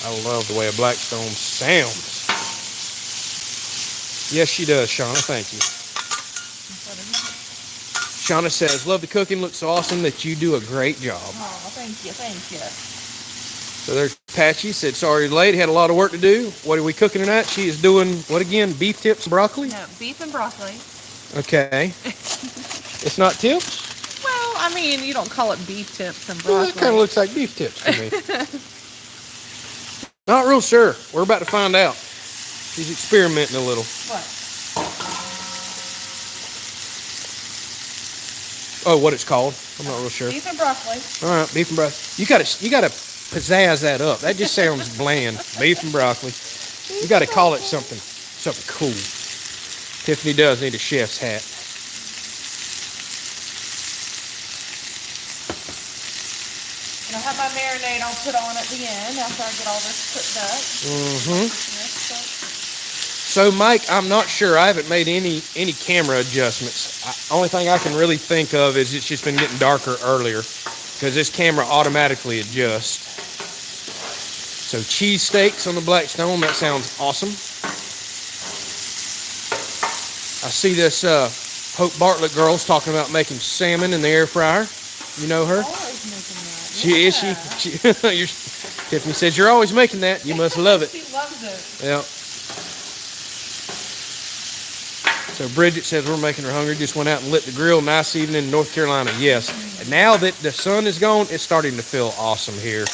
I love the way a Blackstone sounds. Yes, she does, Shauna. Thank you. Shauna says, love the cooking. Looks awesome that you do a great job. Oh, thank you. Thank you. So there's Patchy. Said, sorry late. Had a lot of work to do. What are we cooking tonight? She is doing, what again? Beef tips and broccoli? No, beef and broccoli. Okay. It's not tips? Well, I mean, you don't call it beef tips and Well, broccoli. that kind of looks like beef tips to me. Not real sure. We're about to find out. She's experimenting a little. What? Oh, what it's called? I'm not real sure. Beef and broccoli. All right, beef and broccoli. You gotta pizzazz that up. That just sounds bland. Beef and broccoli. You gotta call it something cool. Tiffany does need a chef's hat. And I'll have my marinade I'll put on at the end after I get all this cooked up. Mm-hmm. So, Mike, I'm not sure. I haven't made any camera adjustments. Only thing I can really think of is it's just been getting darker earlier because this camera automatically adjusts. So cheese steaks on the Blackstone, that sounds awesome. I see this Hope Bartlett girl's talking about making salmon in the air fryer. You know her? Always making that. She is. Tiffany says you're always making that. You must love it. She loves it. Yeah. So Bridget says we're making her hungry. Just went out and lit the grill. Nice evening in North Carolina. Yes. And now that the sun is gone, it's starting to feel awesome here.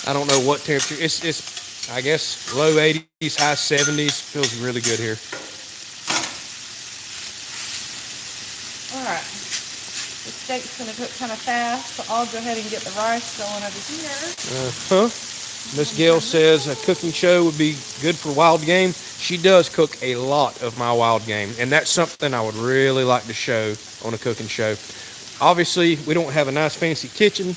I don't know what temperature. It's I guess low 80s, high 70s. Feels really good here. All right. The steak's gonna cook kind of fast, so I'll go ahead and get the rice going over here. Miss Gail says a cooking show would be good for wild game. She does cook a lot of my wild game, and that's something I would really like to show on a cooking show. Obviously, we don't have a nice fancy kitchen.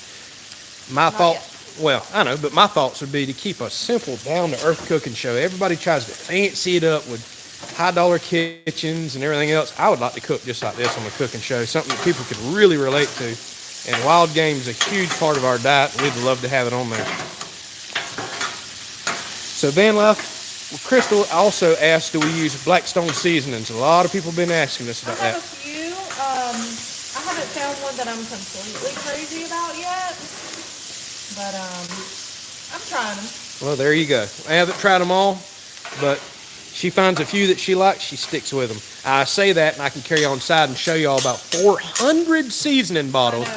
Well, I know, but my thoughts would be to keep a simple, down-to-earth cooking show. Everybody tries to fancy it up with high-dollar kitchens and everything else. I would like to cook just like this on a cooking show, something that people could really relate to. And wild game is a huge part of our diet. We'd love to have it on there. So Van Life, Crystal also asked, do we use Blackstone seasonings? A lot of people have been asking us about that. I have a few. I haven't found one that I'm completely crazy about yet, but I'm trying them. Well, there you go. I haven't tried them all, but she finds a few that she likes, she sticks with them. I say that, and I can carry on inside and show y'all about 400 seasoning bottles.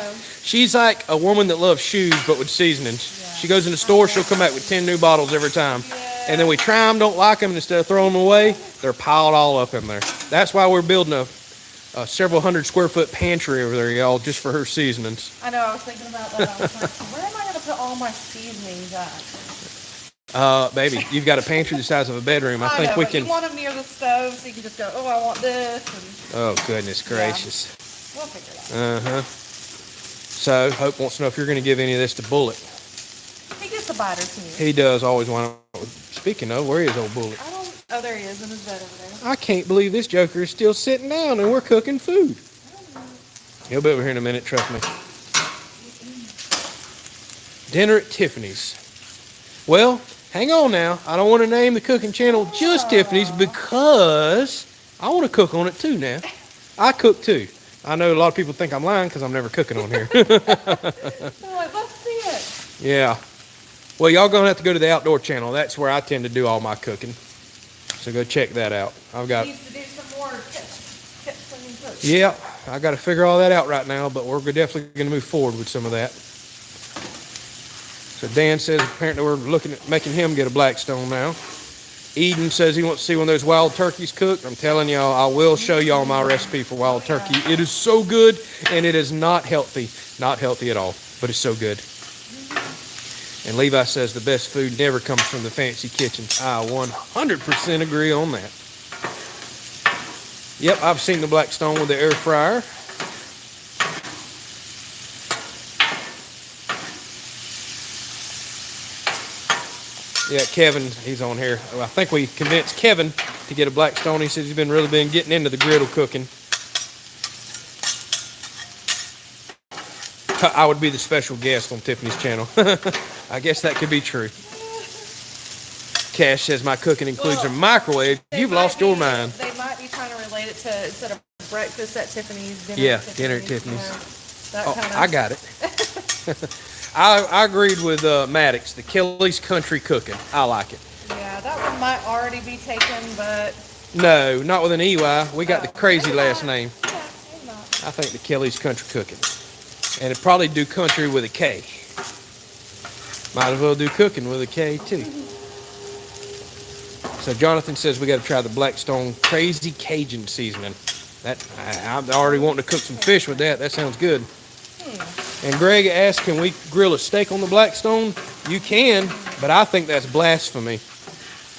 She's like a woman that loves shoes, but with seasonings. Yeah. She goes in the store, she'll come back with 10 new bottles every time. Yeah. And then we try them, don't like them, and instead of throwing them away, they're piled all up in there. That's why we're building a several hundred square foot pantry over there, y'all, just for her seasonings. I know, I was thinking about that. I was like, where am I going to put all my seasonings at? Baby, you've got a pantry the size of a bedroom. I think know, we but can. You want them near the stove, so you can just go, oh, I want this. And... Oh, goodness gracious. Yeah. We'll figure it out. So, Hope wants to know if you're going to give any of this to Bullet. He gets a bite or two. He does always want to. Speaking of, where is old Bullet? Oh, there he is in his bed over there. I can't believe this joker is still sitting down and we're cooking food. He'll be over here in a minute, trust me. Dinner at Tiffany's. Well, hang on now. I don't want to name the cooking channel just Tiffany's because I want to cook on it too now. I cook too. I know a lot of people think I'm lying because I'm never cooking on here. They're like, let's see it. Yeah. Well, y'all going to have to go to the outdoor channel. That's where I tend to do all my cooking. So go check that out. I've got... Needs to do some more tips when you cook. Yeah, I got to figure all that out right now, but we're definitely going to move forward with some of that. So Dan says apparently we're looking at making him get a Blackstone now. Eden says he wants to see one of those wild turkeys cooked. I'm telling y'all, I will show y'all my recipe for wild turkey. It is so good, and it is not healthy. Not healthy at all, but it's so good. And Levi says the best food never comes from the fancy kitchens. I 100% agree on that. Yep, I've seen the Blackstone with the air fryer. Yeah, Kevin, he's on here. Well, I think we convinced Kevin to get a Blackstone. He says he's been really getting into the griddle cooking. I would be the special guest on Tiffany's channel. I guess that could be true. Cash says my cooking includes a microwave. You've lost your mind. They might be trying to relate it to instead of breakfast at Tiffany's, dinner at Tiffany's. Dinner at Tiffany's. That kind of. I got it. I agreed with Maddox, the Kelley's Country Cooking. I like it. Yeah, that one might already be taken, but... No, not with an EY. We got the crazy last name. Yeah, maybe not. I think the Kelley's Country Cooking. And it'd probably do country with a K. Might as well do cooking with a K too. So Jonathan says we got to try the Blackstone Crazy Cajun seasoning. I'm already wanting to cook some fish with that. That sounds good. And Greg asked, can we grill a steak on the Blackstone? You can, but I think that's blasphemy.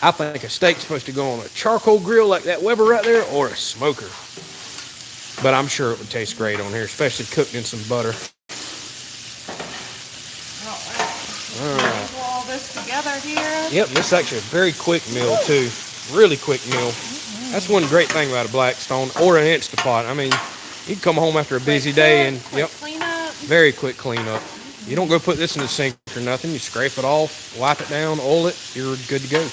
I think a steak's supposed to go on a charcoal grill like that Weber right there, or a smoker. But I'm sure it would taste great on here, especially cooked in some butter. All right. All this together here. Yep, this is actually a very quick meal too. Really quick meal. That's one great thing about a Blackstone or an Instapot. I mean, you can come home after a busy day and clean up. Very quick cleanup. You don't go put this in the sink or nothing. You scrape it off, wipe it down, oil it. You're good to go.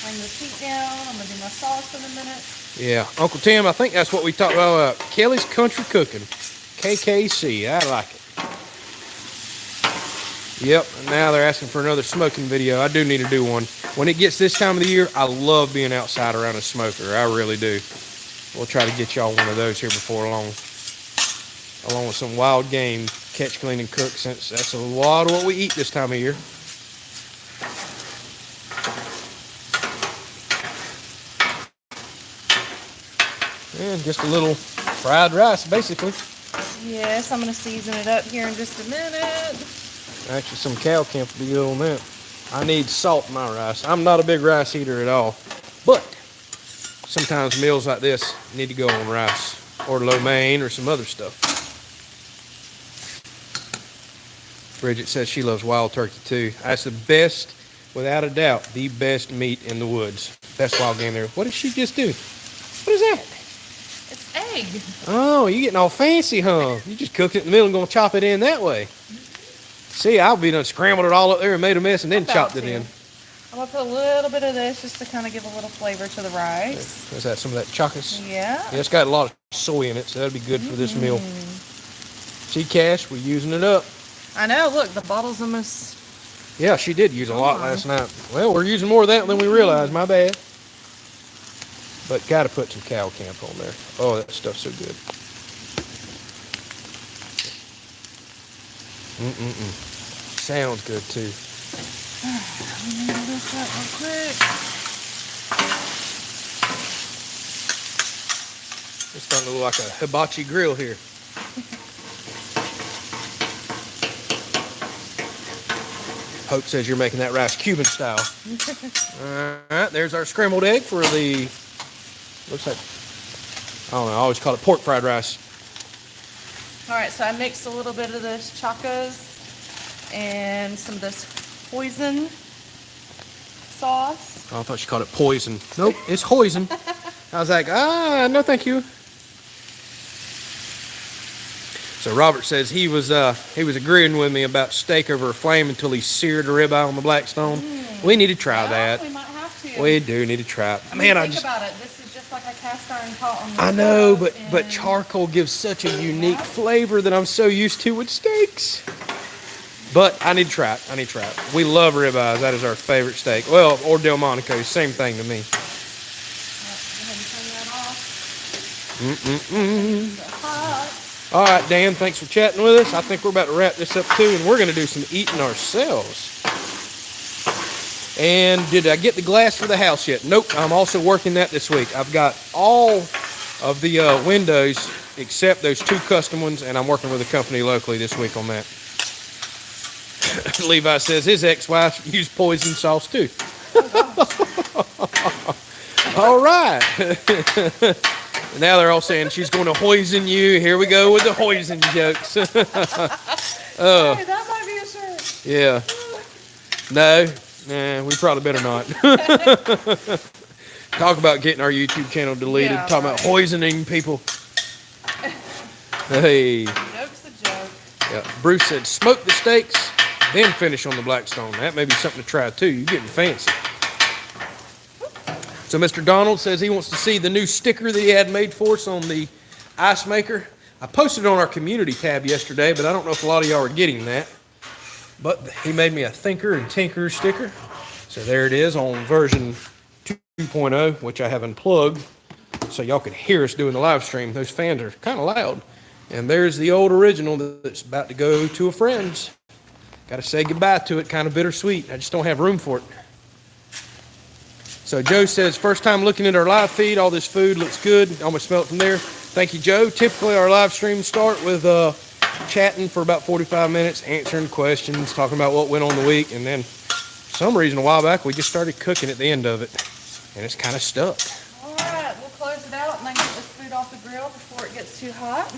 Bring the heat down. I'm gonna do my sauce in a minute. Yeah, Uncle Tim, I think that's what we talked about. Kelley's Country Cooking, KKC. I like it. Yep, and now they're asking for another smoking video. I do need to do one. When it gets this time of the year, I love being outside around a smoker. I really do. We'll try to get y'all one of those here before long. Along with some wild game, catch, clean, and cook, since that's a lot of what we eat this time of year. And just a little fried rice, basically. Yes, I'm going to season it up here in just a minute. Actually, some cow camp would be good on that. I need salt in my rice. I'm not a big rice eater at all. But sometimes meals like this need to go on rice or lo mein or some other stuff. Bridget says she loves wild turkey too. That's the best, without a doubt, the best meat in the woods. Best wild game there. What did she just do? What is that? It's egg. Oh, you getting all fancy, huh? You just cooked it in the middle and gonna chop it in that way. See, I'll be done scrambled it all up there and made a mess and then chopped it in. I'm gonna put a little bit of this just to kind of give a little flavor to the rice. Is that some of that chocolates? Yeah. Yeah, it's got a lot of soy in it, so that'll be good for this meal. See, Cash, we're using it up. I know, look, the bottle's almost... Yeah, she did use a lot last night. Well, we're using more of that than we realized, my bad. But gotta put some cow camp on there. Oh, that stuff's so good. Sounds good too. Let me do this up real quick. It's starting to look like a hibachi grill here. Hope says you're making that rice Cuban style. All right, there's our scrambled egg for the, looks like, I don't know, I always call it pork fried rice. All right, so I mixed a little bit of this chacas and some of this hoisin sauce. Oh, I thought she called it poison. Nope, it's hoisin. I was like, no thank you. So Robert says he was agreeing with me about steak over a flame until he seared a ribeye on the Blackstone. We need to try that. We might have to. We do need to try it. Man, think about it. This is just like a cast iron pot on the I know, stove, but charcoal gives such a unique flavor that I'm so used to with steaks. But I need to try it. We love ribeyes. That is our favorite steak. Well, or Delmonico's, same thing to me. Go ahead and turn that off. It's hot. All right, Dan, thanks for chatting with us. I think we're about to wrap this up too, and we're going to do some eating ourselves. And did I get the glass for the house yet? Nope, I'm also working that this week. I've got all of the windows except those 2 custom ones, and I'm working with a company locally this week on that. Levi says his ex-wife used poison sauce too. All right. Now they're all saying she's going to poison you. Here we go with the poison jokes. Hey, that might be a shirt. Yeah. No, nah, we probably better not. Talk about getting our YouTube channel deleted. Yeah, Talking about poisoning people. Hey. Joke's a joke. Yeah. Bruce said, smoke the steaks, then finish on the Blackstone. That may be something to try too. You're getting fancy. So Mr. Donald says he wants to see the new sticker that he had made for us on the ice maker. I posted it on our community tab yesterday, but I don't know if a lot of y'all are getting that. But he made me a Thinker and Tinker sticker. So there it is on version 2.0, which I have unplugged so y'all can hear us doing the live stream. Those fans are kind of loud. And there's the old original that's about to go to a friend's. Got to say goodbye to it, kind of bittersweet. I just don't have room for it. So Joe says, first time looking at our live feed, all this food looks good. Almost smell it from there. Thank you, Joe. Typically our live streams start with chatting for about 45 minutes, answering questions, talking about what went on the week. And then for some reason a while back, we just started cooking at the end of it. And it's kind of stuck. All right, we'll close it out and then get this food off the grill before it gets too hot.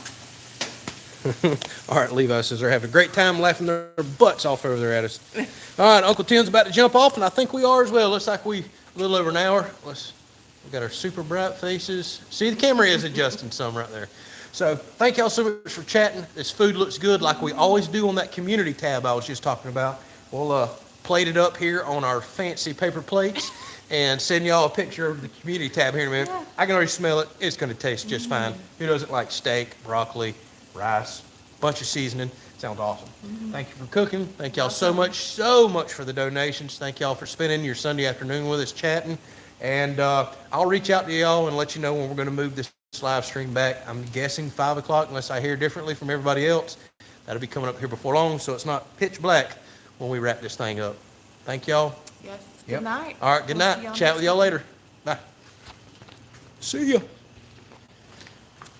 All right, Levi says they're having a great time laughing their butts off over there at us. All right, Uncle Tim's about to jump off, and I think we are as well. Looks like we a little over an hour. We got our super bright faces. See, the camera is adjusting some right there. So thank y'all so much for chatting. This food looks good like we always do on that community tab I was just talking about. We'll plate it up here on our fancy paper plates and send y'all a picture of the community tab here in a minute. I can already smell it. It's going to taste just fine. Who doesn't like steak, broccoli, rice, bunch of seasoning? Sounds awesome. Thank you for cooking. Thank y'all so much for the donations. Thank y'all for spending your Sunday afternoon with us chatting. And I'll reach out to y'all and let you know when we're going to move this live stream back. I'm guessing 5 o'clock unless I hear differently from everybody else. That'll be coming up here before long, so it's not pitch black when we wrap this thing up. Thank y'all. Yes. Good night. All right, good night. Chat with y'all later. Bye. See ya.